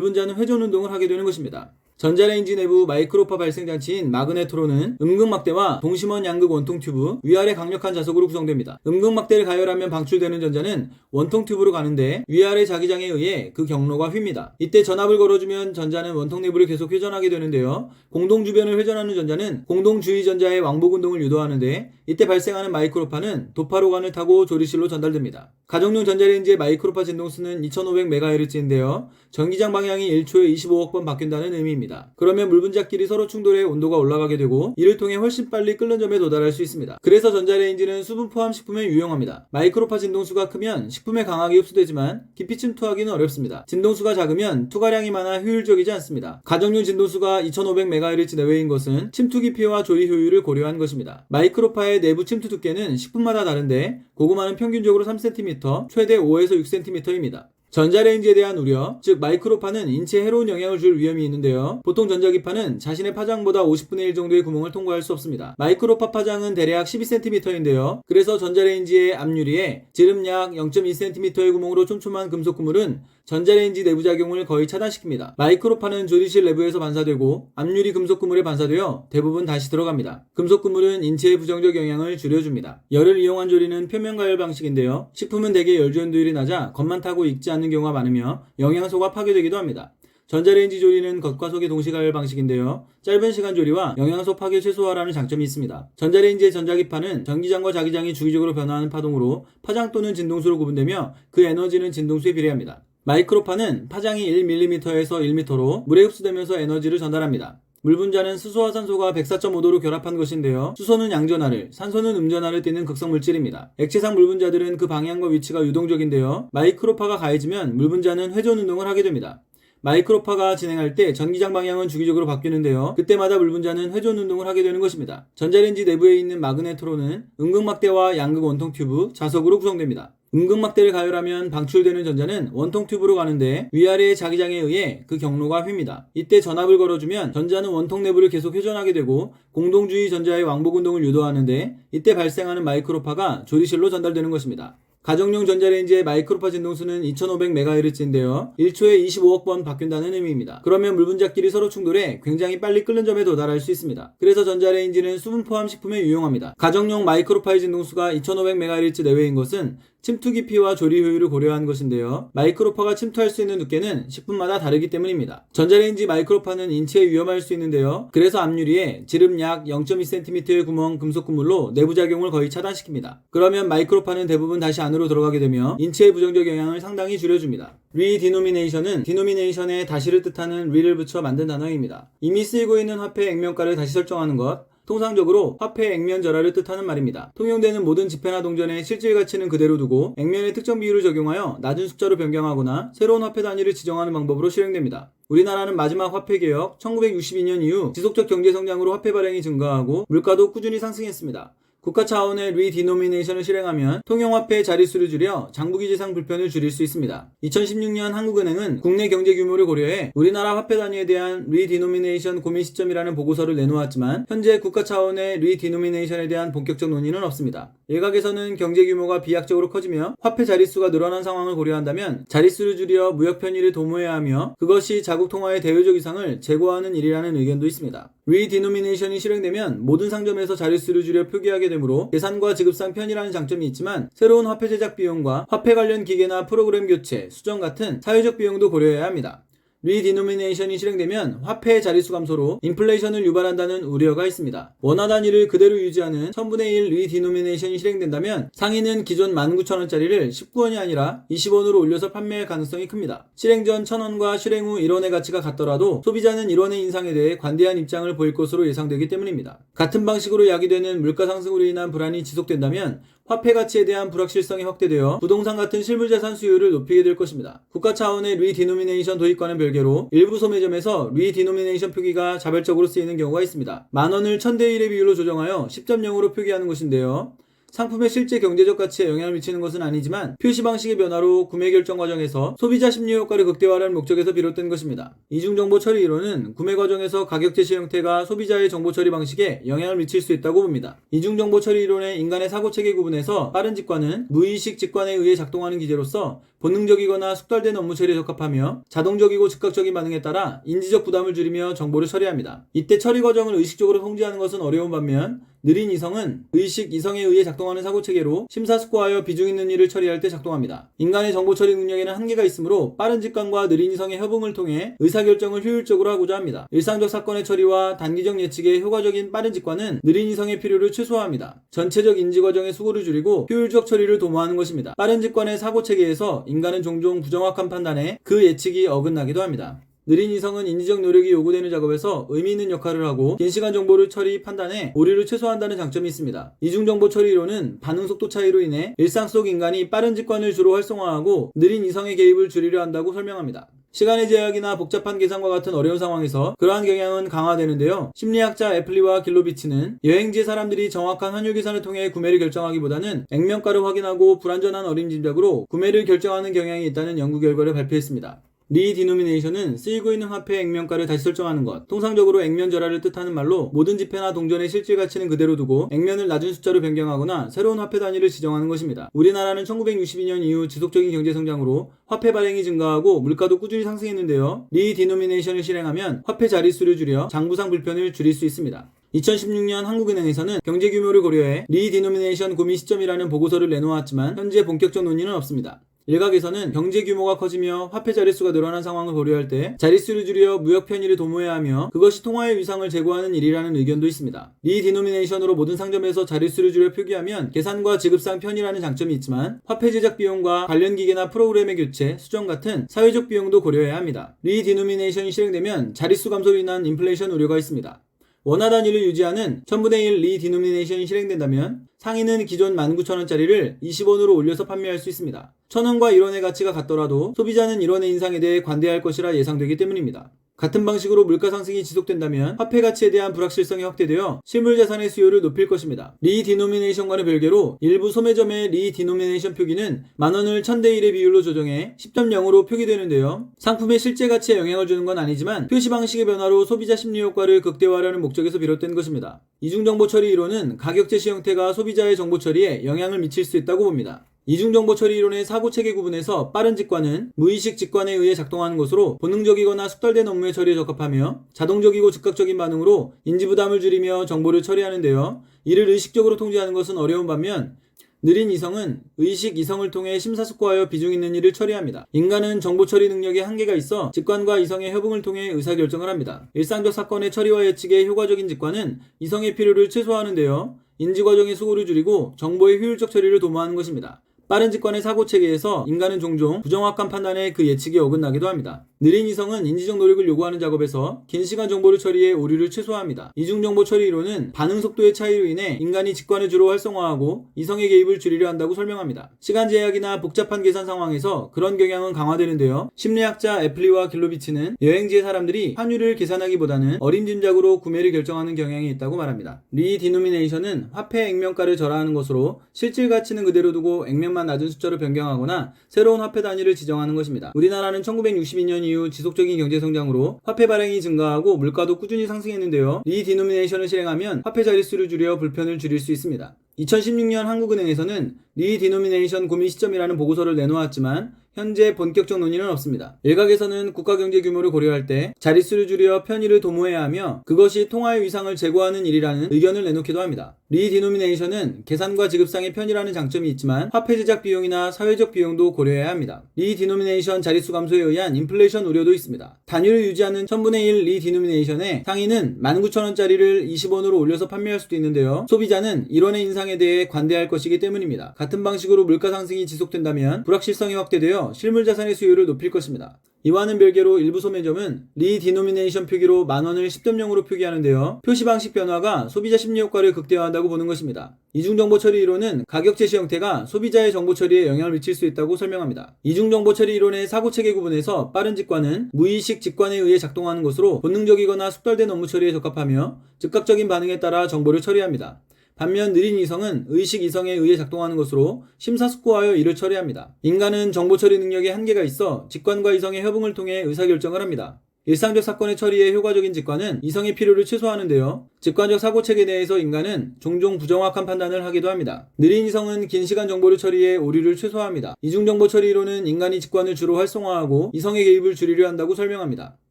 분자는 회전 운동을 하게 되는 것입니다. 전자레인지 내부 마이크로파 발생 장치인 마그네트론은 음극막대와 동심원 양극 원통 튜브, 위아래 강력한 자석으로 구성됩니다. 음극막대를 가열하면 방출되는 전자는 원통 튜브로 가는데 위아래 자기장에 의해 그 경로가 휩니다. 이때 전압을 걸어주면 전자는 원통 내부를 계속 회전하게 되는데요. 공동 주변을 회전하는 전자는 공동 주위 전자의 왕복 운동을 유도하는데 이때 발생하는 마이크로파는 도파로관을 타고 조리실로 전달됩니다. 가정용 전자레인지의 마이크로파 진동수는 2500MHz인데요. 전기장 방향이 1초에 25억 번 바뀐다는 의미입니다. 그러면 물 분자끼리 서로 충돌해 온도가 올라가게 되고 이를 통해 훨씬 빨리 끓는 점에 도달할 수 있습니다. 그래서 전자레인지는 수분 포함 식품에 유용합니다. 마이크로파 진동수가 크면 식품에 강하게 흡수되지만 깊이 침투하기는 어렵습니다. 진동수가 작으면 투과량이 많아 효율적이지 않습니다. 가정용 진동수가 2500MHz 내외인 것은 침투 깊이와 조리 효율을 고려한 것입니다. 마이크로파의 내부 침투 두께는 식품마다 다른데 고구마는 평균적으로 3cm, 최대 5에서 6cm입니다. 전자레인지에 대한 우려, 즉 마이크로파는 인체에 해로운 영향을 줄 위험이 있는데요. 보통 전자기파는 자신의 파장보다 50분의 1 정도의 구멍을 통과할 수 없습니다. 마이크로파 파장은 대략 12cm인데요. 그래서 전자레인지의 앞유리에 지름 약 0.2cm의 구멍으로 촘촘한 금속 그물은 전자레인지 내부작용을 거의 차단시킵니다. 마이크로파는 조리실 내부에서 반사되고 앞유리 금속 그물에 반사되어 대부분 다시 들어갑니다. 금속 그물은 인체에 부정적 영향을 줄여줍니다. 열을 이용한 조리는 표면 가열 방식인데요. 식품은 대개 열 전도율이 낮아 겉만 타고 익지 않는 경우가 많으며 영양소가 파괴되기도 합니다. 전자레인지 조리는 겉과 속의 동시가열 방식인데요. 짧은 시간 조리와 영양소 파괴 최소화라는 장점이 있습니다. 전자레인지의 전자기파는 전기장과 자기장이 주기적으로 변화하는 파동으로 파장 또는 진동수로 구분되며 그 에너지는 진동수에 비례합니다. 마이크로파는 파장이 1mm에서 1m로 물에 흡수되면서 에너지를 전달합니다. 물 분자는 수소와 산소가 104.5도로 결합한 것인데요. 수소는 양전하를, 산소는 음전하를 띠는 극성물질입니다. 액체상 물 분자들은 그 방향과 위치가 유동적인데요. 마이크로파가 가해지면 물 분자는 회전 운동을 하게 됩니다. 마이크로파가 진행할 때 전기장 방향은 주기적으로 바뀌는데요. 그때마다 물 분자는 회전 운동을 하게 되는 것입니다. 전자레인지 내부에 있는 마그네트론은 음극막대와 양극 원통 튜브, 자석으로 구성됩니다. 음극막대를 가열하면 방출되는 전자는 원통 튜브로 가는데 위아래의 자기장에 의해 그 경로가 휩니다. 이때 전압을 걸어주면 전자는 원통 내부를 계속 회전하게 되고 공동주의 전자의 왕복 운동을 유도하는데 이때 발생하는 마이크로파가 조리실로 전달되는 것입니다. 가정용 전자레인지의 마이크로파 진동수는 2500MHz인데요. 1초에 25억 번 바뀐다는 의미입니다. 그러면 물 분자끼리 서로 충돌해 굉장히 빨리 끓는 점에 도달할 수 있습니다. 그래서 전자레인지는 수분 포함 식품에 유용합니다. 가정용 마이크로파의 진동수가 2500MHz 내외인 것은 침투 깊이와 조리 효율을 고려한 것인데요. 마이크로파가 침투할 수 있는 두께는 식품마다 다르기 때문입니다. 전자레인지 마이크로파는 인체에 위험할 수 있는데요. 그래서 앞유리에 지름 약 0.2cm의 구멍 금속 그물로 내부작용을 거의 차단시킵니다. 그러면 마이크로파는 대부분 다시 안으로 들어가게 되며 인체의 부정적 영향을 상당히 줄여줍니다. 리디노미네이션은 디노미네이션에 다시를 뜻하는 리를 붙여 만든 단어입니다. 이미 쓰이고 있는 화폐 액면가를 다시 설정하는 것, 통상적으로 화폐 액면 절하를 뜻하는 말입니다. 통용되는 모든 지폐나 동전의 실질 가치는 그대로 두고 액면의 특정 비율을 적용하여 낮은 숫자로 변경하거나 새로운 화폐 단위를 지정하는 방법으로 실행됩니다. 우리나라는 마지막 화폐개혁 1962년 이후 지속적 경제성장으로 화폐 발행이 증가하고 물가도 꾸준히 상승했습니다. 국가 차원의 리디노미네이션을 실행하면 통용화폐의 자릿수를 줄여 장부기재상 불편을 줄일 수 있습니다. 2016년 한국은행은 국내 경제 규모를 고려해 우리나라 화폐 단위에 대한 리디노미네이션 고민 시점이라는 보고서를 내놓았지만 현재 국가 차원의 리디노미네이션에 대한 본격적 논의는 없습니다. 일각에서는 경제 규모가 비약적으로 커지며 화폐 자릿수가 늘어난 상황을 고려한다면 자릿수를 줄여 무역 편의를 도모해야 하며 그것이 자국 통화의 대외적 이상을 제고하는 일이라는 의견도 있습니다. 리디노미네이션이 실행되면 모든 상점에서 자릿수를 줄여 표기하게 되므로 계산과 지급상 편이라는 장점이 있지만 새로운 화폐 제작 비용과 화폐 관련 기계나 프로그램 교체, 수정 같은 사회적 비용도 고려해야 합니다. 리디노미네이션이 실행되면 화폐의 자릿수 감소로 인플레이션을 유발한다는 우려가 있습니다. 원화 단위를 그대로 유지하는 1000분의 1 리디노미네이션이 실행된다면 상인은 기존 19,000원짜리를 19원이 아니라 20원으로 올려서 판매할 가능성이 큽니다. 실행 전 1000원과 실행 후 1원의 가치가 같더라도 소비자는 1원의 인상에 대해 관대한 입장을 보일 것으로 예상되기 때문입니다. 같은 방식으로 야기되는 물가 상승으로 인한 불안이 지속된다면 화폐 가치에 대한 불확실성이 확대되어 부동산 같은 실물자산 수요를 높이게 될 것입니다. 국가 차원의 리디노미네이션 도입과는 별개로 일부 소매점에서 리디노미네이션 표기가 자발적으로 쓰이는 경우가 있습니다. 만원을 1000대 1의 비율로 조정하여 10.0으로 표기하는 것인데요. 상품의 실제 경제적 가치에 영향을 미치는 것은 아니지만 표시 방식의 변화로 구매 결정 과정에서 소비자 심리 효과를 극대화하는 목적에서 비롯된 것입니다. 이중정보 처리 이론은 구매 과정에서 가격 제시 형태가 소비자의 정보 처리 방식에 영향을 미칠 수 있다고 봅니다. 이중정보 처리 이론의 인간의 사고체계 구분에서 빠른 직관은 무의식 직관에 의해 작동하는 기제로서 본능적이거나 숙달된 업무 처리에 적합하며 자동적이고 즉각적인 반응에 따라 인지적 부담을 줄이며 정보를 처리합니다. 이때 처리 과정을 의식적으로 통제하는 것은 어려운 반면 느린 이성은 의식 이성에 의해 작동하는 사고체계로 심사숙고하여 비중 있는 일을 처리할 때 작동합니다. 인간의 정보 처리 능력에는 한계가 있으므로 빠른 직관과 느린 이성의 협응을 통해 의사결정을 효율적으로 하고자 합니다. 일상적 사건의 처리와 단기적 예측에 효과적인 빠른 직관은 느린 이성의 필요를 최소화합니다. 전체적 인지 과정의 수고를 줄이고 효율적 처리를 도모하는 것입니다. 빠른 직관의 사고체계에서 인간은 종종 부정확한 판단에 그 예측이 어긋나기도 합니다. 느린 이성은 인지적 노력이 요구되는 작업에서 의미 있는 역할을 하고 긴 시간 정보를 처리, 판단해 오류를 최소화한다는 장점이 있습니다. 이중정보 처리 이론은 반응 속도 차이로 인해 일상 속 인간이 빠른 직관을 주로 활성화하고 느린 이성의 개입을 줄이려 한다고 설명합니다. 시간의 제약이나 복잡한 계산과 같은 어려운 상황에서 그러한 경향은 강화되는데요. 심리학자 애플리와 길로비치는 여행지의 사람들이 정확한 환율 계산을 통해 구매를 결정하기보다는 액면가를 확인하고 불완전한 어림짐작으로 구매를 결정하는 경향이 있다는 연구 결과를 발표했습니다. 리디노미네이션은 쓰이고 있는 화폐 액면가를 다시 설정하는 것, 통상적으로 액면 절하를 뜻하는 말로 모든 지폐나 동전의 실질 가치는 그대로 두고 액면을 낮은 숫자로 변경하거나 새로운 화폐 단위를 지정하는 것입니다. 우리나라는 1962년 이후 지속적인 경제 성장으로 화폐 발행이 증가하고 물가도 꾸준히 상승했는데요. 리디노미네이션을 실행하면 화폐 자릿수를 줄여 장부상 불편을 줄일 수 있습니다. 2016년 한국은행에서는 경제 규모를 고려해 리디노미네이션 고민 시점이라는 보고서를 내놓았지만 현재 본격적 논의는 없습니다. 일각에서는 경제 규모가 커지며 화폐 자릿수가 늘어난 상황을 고려할 때 자릿수를 줄여 무역 편의를 도모해야 하며 그것이 통화의 위상을 제고하는 일이라는 의견도 있습니다. 리디노미네이션으로 모든 상점에서 자릿수를 줄여 표기하면 계산과 지급상 편의라는 장점이 있지만 화폐 제작 비용과 관련 기계나 프로그램의 교체, 수정 같은 사회적 비용도 고려해야 합니다. 리디노미네이션이 실행되면 자릿수 감소로 인한 인플레이션 우려가 있습니다. 원화 단위를 유지하는 1000분의 1 리디노미네이션이 실행된다면 상인은 기존 19,000원짜리를 20원으로 올려서 판매할 수 있습니다. 1000원과 1원의 가치가 같더라도 소비자는 1원의 인상에 대해 관대할 것이라 예상되기 때문입니다. 같은 방식으로 물가 상승이 지속된다면 화폐 가치에 대한 불확실성이 확대되어 실물 자산의 수요를 높일 것입니다. 리디노미네이션과는 별개로 일부 소매점의 리디노미네이션 표기는 만원을 1000대1의 비율로 조정해 10.0으로 표기되는데요. 상품의 실제 가치에 영향을 주는 건 아니지만 표시 방식의 변화로 소비자 심리 효과를 극대화하려는 목적에서 비롯된 것입니다. 이중정보 처리 이론은 가격 제시 형태가 소비자의 정보 처리에 영향을 미칠 수 있다고 봅니다. 이중정보 처리 이론의 사고체계 구분에서 빠른 직관은 무의식 직관에 의해 작동하는 것으로 본능적이거나 숙달된 업무의 처리에 적합하며 자동적이고 즉각적인 반응으로 인지부담을 줄이며 정보를 처리하는데요. 이를 의식적으로 통제하는 것은 어려운 반면 느린 이성은 의식 이성을 통해 심사숙고하여 비중 있는 일을 처리합니다. 인간은 정보 처리 능력에 한계가 있어 직관과 이성의 협응을 통해 의사결정을 합니다. 일상적 사건의 처리와 예측에 효과적인 직관은 이성의 필요를 최소화하는데요. 인지과정의 수고를 줄이고 정보의 효율적 처리를 도모하는 것입니다. 빠른 직관의 사고체계에서 인간은 종종 부정확한 판단에 그 예측이 어긋나기도 합니다. 느린 이성은 인지적 노력을 요구하는 작업에서 긴 시간 정보를 처리해 오류를 최소화합니다. 이중정보 처리 이론은 반응 속도의 차이로 인해 인간이 직관을 주로 활성화하고 이성의 개입을 줄이려 한다고 설명합니다. 시간 제약이나 복잡한 계산 상황에서 그런 경향은 강화되는데요. 심리학자 애플리와 길로비츠는 여행지의 사람들이 환율을 계산하기보다는 어림짐작으로 구매를 결정하는 경향이 있다고 말합니다. 리디노미네이션은 화폐 액면가를 절하하는 것으로 실질 가치는 그대로 두고 액면만 낮은 숫자로 변경하거나 새로운 화폐 단위를 지정하는 것입니다. 우리나라는 1962년 이후 지속적인 경제 성장으로 화폐 발행이 증가하고 물가도 꾸준히 상승했는데요. 리디노미네이션을 실행하면 화폐 자릿수를 줄여 불편을 줄일 수 있습니다. 2016년 한국은행에서는 리디노미네이션 고민 시점이라는 보고서를 내놓았지만 현재 본격적 논의는 없습니다. 일각에서는 국가 경제 규모를 고려할 때 자릿수를 줄여 편의를 도모해야 하며 그것이 통화의 위상을 제고하는 일이라는 의견을 내놓기도 합니다. 리디노미네이션은 계산과 지급상의 편의라는 장점이 있지만 화폐 제작 비용이나 사회적 비용도 고려해야 합니다. 리디노미네이션 자릿수 감소에 의한 인플레이션 우려도 있습니다. 단위를 유지하는 1000분의 1 리디노미네이션에 상인은 19,000원짜리를 20원으로 올려서 판매할 수도 있는데요. 소비자는 1원의 인상에 대해 관대할 것이기 때문입니다. 같은 방식으로 물가 상승이 지속된다면 불확실성이 확대되어 실물 자산의 수요를 높일 것입니다. 이와는 별개로 일부 소매점은 리디노미네이션 표기로 만원을 10.0으로 표기하는데요. 표시 방식 변화가 소비자 심리 효과를 극대화한다고 보는 것입니다. 이중정보 처리 이론은 가격 제시 형태가 소비자의 정보 처리에 영향을 미칠 수 있다고 설명합니다. 이중정보 처리 이론의 사고체계 구분에서 빠른 직관은 무의식 직관에 의해 작동하는 것으로 본능적이거나 숙달된 업무 처리에 적합하며 즉각적인 반응에 따라 정보를 처리합니다. 반면 느린 이성은 의식 이성에 의해 작동하는 것으로 심사숙고하여 이를 처리합니다. 인간은 정보 처리 능력에 한계가 있어 직관과 이성의 협응을 통해 의사결정을 합니다. 일상적 사건의 처리에 효과적인 직관은 이성의 필요를 최소화하는데요. 직관적 사고체계 내에서 인간은 종종 부정확한 판단을 하기도 합니다. 느린 이성은 긴 시간 정보를 처리해 오류를 최소화합니다. 이중정보 처리 이론은 인간이 직관을 주로 활성화하고 이성의 개입을 줄이려 한다고 설명합니다.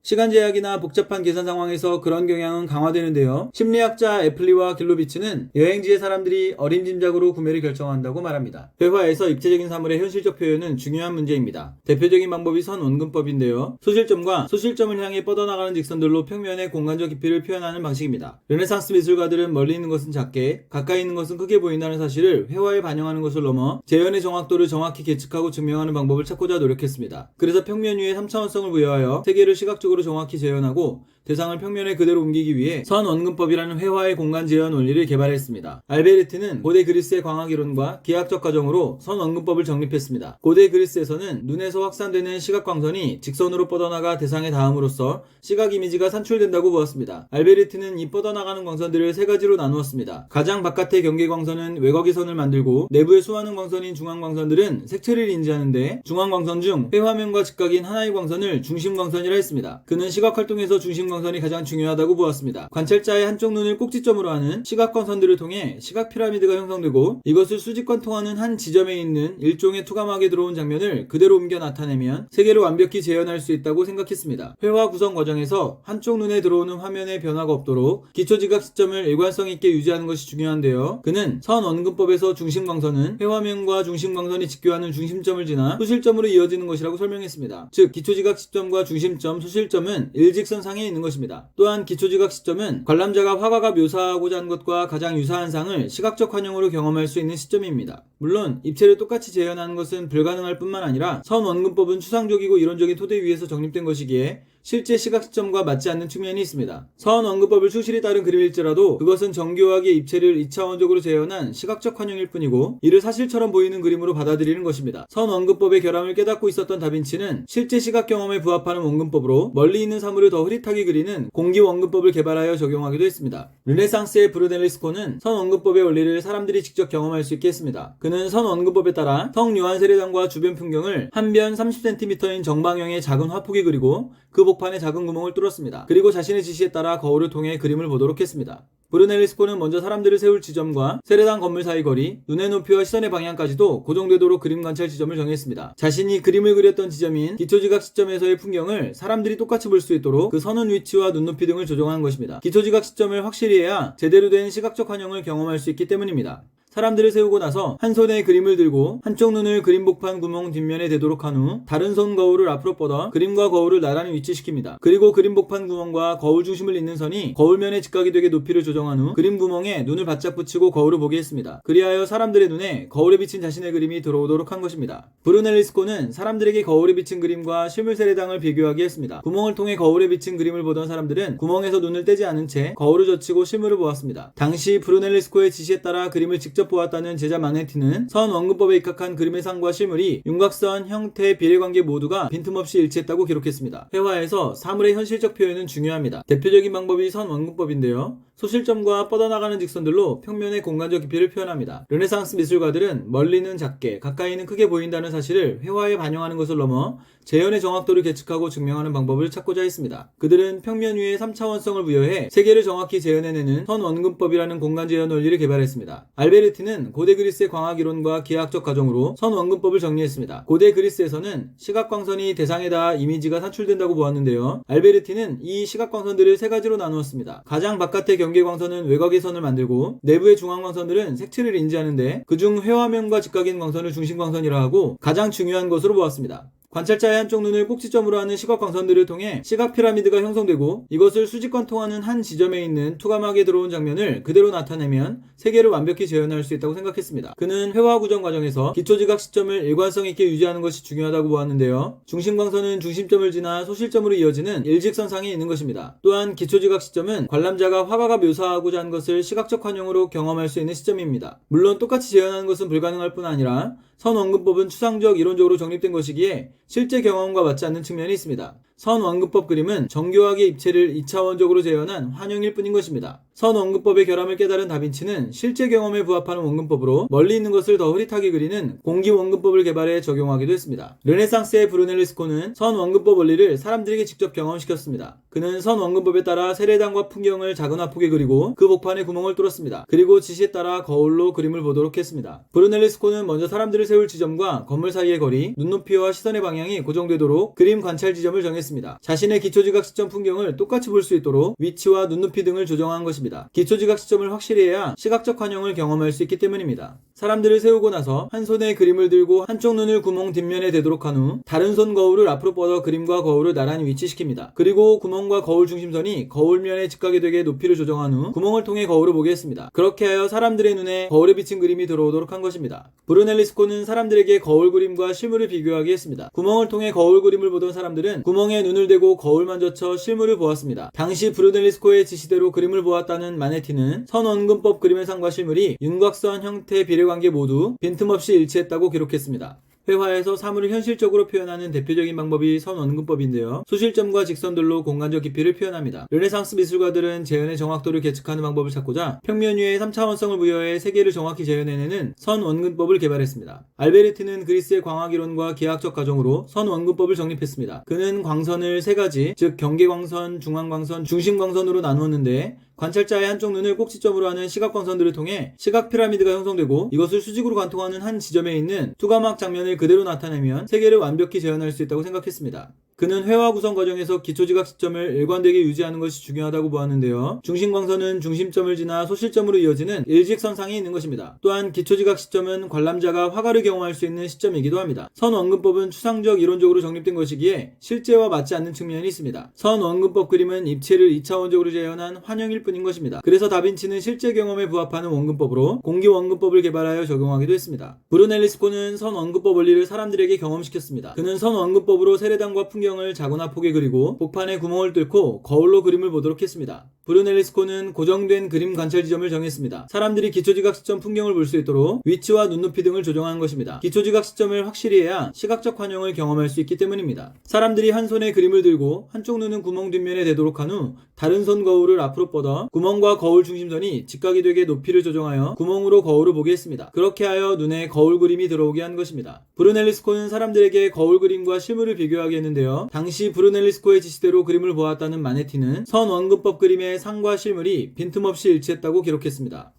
시간 제약이나 복잡한 계산 상황에서 그런 경향은 강화되는데요. 심리학자 애플리와 길로비츠는 여행지의 사람들이 어림짐작으로 구매를 결정한다고 말합니다. 회화에서 입체적인 사물의 현실적 표현은 중요한 문제입니다. 대표적인 방법이 선원근법인데요. 소실점과 소실점을 향해 뻗어나가는 직선들로 평면의 공간적 깊이를 표현하는 방식입니다. 르네상스 미술가들은 멀리 있는 것은 작게, 가까이 있는 것은 크게 보인다는 사실을 회화에 반영하는 것을 넘어 재현의 정확도를 정확히 계측하고 증명하는 방법을 찾고자 노력했습니다. 그래서 평면 위에 3차원성을 부여하여 세계를 시각적으로 정확히 재현하고 대상을 평면에 그대로 옮기기 위해 선원근법이라는 회화의 공간 재현 원리를 개발했습니다. 알베르트는 고대 그리스의 광학 이론과 기하학적 과정으로 선원근법을 정립했습니다. 고대 그리스에서는 눈에서 확산되는 시각광선이 직선으로 뻗어나가 대상에 닿음으로써 시각 이미지가 산출된다고 보았습니다. 알베르트는 이 뻗어나가는 광선들을 세 가지로 나누었습니다. 가장 바깥의 경계광선은 외곽의 선을 만들고 내부의 수많은 광선인 중앙광선들은 색채를 인지하는데 중앙광선 중 회화면과 직각인 하나의 광선을 중심광선이라 했습니다. 그는 시각활동에서 중심광선이 가장 중요하다고 보았습니다. 관찰자의 한쪽 눈을 꼭지점으로 하는 시각광선들을 통해 시각피라미드가 형성되고 이것을 수직관통하는 한 지점에 있는 일종의 투과막에 들어온 장면을 그대로 옮겨 나타내면 세계를 완벽히 재현할 수 있다고 생각했습니다. 회화 구성 과정에서 한쪽 눈에 들어오는 화면에 변화가 없도록 기초지각 시점을 일관성 있게 유지하는 것이 중요한데요. 그는 선원근법에서 중심광선은 회화면과 중심광선이 직교하는 중심점을 지나 소실점으로 이어지는 것이라고 설명했습니다. 즉 기초지각 시점과 중심점, 소실점은 일직선상에 있는 것입니다. 또한 기초지각 시점은 관람자가 화가가 묘사하고자 한 것과 가장 유사한 상을 시각적 환영으로 경험할 수 있는 시점입니다. 물론 입체를 똑같이 재현하는 것은 불가능할 뿐만 아니라 선원근법은 추상적이고 이론적인 토대 위에서 정립된 것이기에 실제 시각 시점과 맞지 않는 측면이 있습니다. 선원근법을 충실히 따른 그림일지라도 그것은 정교하게 입체를 2차원적으로 재현한 시각적 환영일 뿐이고 이를 사실처럼 보이는 그림으로 받아들이는 것입니다. 선원근법의 결함을 깨닫고 있었던 다빈치는 실제 시각 경험에 부합하는 원근법으로 멀리 있는 사물을 더 흐릿하게 그리는 공기원근법을 개발하여 적용하기도 했습니다. 르네상스의 브루넬리스코는 선원근법의 원리를 사람들이 직접 경험할 수 있게 했습니다. 그는 선원근법에 따라 성 요한 세례당과 주변 풍경을 한 변 30cm인 정방형의 작은 화폭이 그리고 그 복판에 작은 구멍을 뚫었습니다. 그리고 자신의 지시에 따라 거울을 통해 그림을 보도록 했습니다. 브루넬리스코는 먼저 사람들을 세울 지점과 세례당 건물 사이 거리, 눈의 높이와 시선의 방향까지도 고정되도록 그림 관찰 지점을 정했습니다. 자신이 그림을 그렸던 지점인 기초지각 시점에서의 풍경을 사람들이 똑같이 볼 수 있도록 그 서는 위치와 눈높이 등을 조정하는 것입니다. 기초지각 시점을 확실히 해야 제대로 된 시각적 환영을 경험할 수 있기 때문입니다. 사람들을 세우고 나서 한 손에 그림을 들고 한쪽 눈을 그림 복판 구멍 뒷면에 대도록 한 후 다른 손 거울을 앞으로 뻗어 그림과 거울을 나란히 위치시킵니다. 그리고 그림 복판 구멍과 거울 중심을 잇는 선이 거울면에 직각이 되게 높이를 조정한 후 그림 구멍에 눈을 바짝 붙이고 거울을 보게 했습니다. 그리하여 사람들의 눈에 거울에 비친 자신의 그림이 들어오도록 한 것입니다. 브루넬리스코는 사람들에게 거울에 비친 그림과 실물 세례당을 비교하게 했습니다. 구멍을 통해 거울에 비친 그림을 보던 사람들은 구멍에서 눈을 떼지 않은 채 거울을 젖히고 실물을 보았습니다. 당시 브루넬리스코의 지시에 따라 그림을 직접 보았다는 제자 마네티는 선원근법에 입각한 그림의 상과 실물이 윤곽선, 형태, 비례관계 모두가 빈틈없이 일치했다고 기록했습니다. 회화에서 사물의 현실적 표현은 중요합니다. 대표적인 방법이 선원근법인데요. 소실점과 뻗어나가는 직선들로 평면의 공간적 깊이를 표현합니다. 르네상스 미술가들은 멀리는 작게, 가까이는 크게 보인다는 사실을 회화에 반영하는 것을 넘어 재현의 정확도를 계측하고 증명하는 방법을 찾고자 했습니다. 그들은 평면 위에 3차원성을 부여해 세계를 정확히 재현해내는 선원근법이라는 공간 재현 원리를 개발했습니다. 알베르티는 고대 그리스의 광학 이론과 기하학적 과정으로 선원근법을 정리했습니다. 고대 그리스에서는 시각광선이 대상에 닿아 이미지가 산출된다고 보았는데요. 알베르티는 이 시각광선들을 세 가지로 나누었습니다. 가장 바깥의 경계광선은 외곽의 선을 만들고 내부의 중앙광선들은 색채를 인지하는데 그중 회화면과 직각인 광선을 중심광선이라 하고 가장 중요한 것으로 보았습니다. 관찰자의 한쪽 눈을 꼭지점으로 하는 시각광선들을 통해 시각피라미드가 형성되고 이것을 수직관통하는 한 지점에 있는 투과막에 들어온 장면을 그대로 나타내면 세계를 완벽히 재현할 수 있다고 생각했습니다. 그는 회화 구정 과정에서 기초지각 시점을 일관성 있게 유지하는 것이 중요하다고 보았는데요. 중심광선은 중심점을 지나 소실점으로 이어지는 일직선상에 있는 것입니다. 또한 기초지각 시점은 관람자가 화가가 묘사하고자 한 것을 시각적 환영으로 경험할 수 있는 시점입니다. 물론 똑같이 재현하는 것은 불가능할 뿐 아니라 선원근법은 추상적 이론적으로 정립된 것이기에 실제 경험과 맞지 않는 측면이 있습니다. 선원근법 그림은 정교하게 입체를 2차원적으로 재현한 환영일 뿐인 것입니다. 선원근법의 결함을 깨달은 다빈치는 실제 경험에 부합하는 원근법으로 멀리 있는 것을 더 흐릿하게 그리는 공기원근법을 개발해 적용하기도 했습니다. 르네상스의 브루넬리스코는 선원근법 원리를 사람들에게 직접 경험시켰습니다. 그는 선원근법에 따라 세례당과 풍경을 작은 화폭에 그리고 그 복판에 구멍을 뚫었습니다. 그리고 지시에 따라 거울로 그림을 보도록 했습니다. 브루넬리스코는 먼저 사람들을 세울 지점과 건물 사이의 거리, 눈높이와 시선의 방향이 고정되도록 그림 관찰 지점을 정했습니다. 자신의 기초지각 시점 풍경을 똑같이 볼 수 있도록 위치와 눈높이 등을 조정한 것입니다. 기초지각 시점을 확실히 해야 시각적 환영을 경험할 수 있기 때문입니다. 사람들을 세우고 나서 한 손에 그림을 들고 한쪽 눈을 구멍 뒷면에 대도록 한 후 다른 손 거울을 앞으로 뻗어 그림과 거울을 나란히 위치시킵니다. 그리고 구멍과 거울 중심선이 거울면에 직각이 되게 높이를 조정한 후 구멍을 통해 거울을 보게 했습니다. 그렇게 하여 사람들의 눈에 거울에 비친 그림이 들어오도록 한 것입니다. 브루넬리스코는 사람들에게 거울 그림과 실물을 비교하게 했습니다. 구멍을 통해 거울 그림을 보던 사람들은 구멍에 눈을 대고 거울만 젖혀 실물을 보았습니다. 당시 브루넬리스코의 지시대로 그림을 보았다는 마네티는 선원근법 그림의 상과 실물이 윤곽선, 형태, 비례관계 모두 빈틈없이 일치했다고 기록했습니다. 회화에서 사물을 현실적으로 표현하는 대표적인 방법이 선원근법인데요. 소실점과 직선들로 공간적 깊이를 표현합니다. 르네상스 미술가들은 재현의 정확도를 계측하는 방법을 찾고자 평면 위에 3차원성을 부여해 세계를 정확히 재현해내는 선원근법을 개발했습니다. 알베르트는 그리스의 광학 이론과 기하학적 가정으로 선원근법을 정립했습니다. 그는 광선을 세 가지, 즉 경계광선, 중앙광선, 중심광선으로 나누었는데 관찰자의 한쪽 눈을 꼭지점으로 하는 시각광선들을 통해 시각 피라미드가 형성되고 이것을 수직으로 관통하는 한 지점에 있는 투과막 장면을 그대로 나타내면 세계를 완벽히 재현할 수 있다고 생각했습니다. 그는 회화 구성 과정에서 기초지각 시점을 일관되게 유지하는 것이 중요하다고 보았는데요. 중심광선은 중심점을 지나 소실점으로 이어지는 일직선상에 있는 것입니다. 또한 기초지각 시점은 관람자가 화가를 경험할 수 있는 시점이기도 합니다. 선원근법은 추상적 이론적으로 정립된 것이기에 실제와 맞지 않는 측면이 있습니다. 선원근법 그림은 입체를 2차원적으로 재현한 환영일 뿐인 것입니다. 그래서 다빈치는 실제 경험에 부합하는 원근법으로 공기원근법을 개발하여 적용하기도 했습니다. 브루넬리스코는 선원근법 원리를 사람들에게 경험시켰습니다. 그는 선원근법으로 세례당과 풍경을 자구나 폭에 그리고 복판에 구멍을 뚫고 거울로 그림을 보도록 했습니다. 브루넬리스코는 고정된 그림 관찰 지점을 정했습니다. 사람들이 기초지각 시점 풍경을 볼 수 있도록 위치와 눈높이 등을 조정하는 것입니다. 기초지각 시점을 확실히 해야 시각적 환영을 경험할 수 있기 때문입니다. 사람들이 한 손에 그림을 들고 한쪽 눈은 구멍 뒷면에 대도록 한 후 다른 손 거울을 앞으로 뻗어 구멍과 거울 중심선이 직각이 되게 높이를 조정하여 구멍으로 거울을 보게 했습니다. 그렇게 하여 눈에 거울 그림이 들어오게 한 것입니다. 브루넬리스코는 사람들에게 거울 그림과 실물을 비교하게 했는데요. 당시 브루넬리스코의 지시대로 그림을 보았다는 마네티는 선원근법 그림의 상과 실물이 빈틈없이 일치했다고 기록했습니다.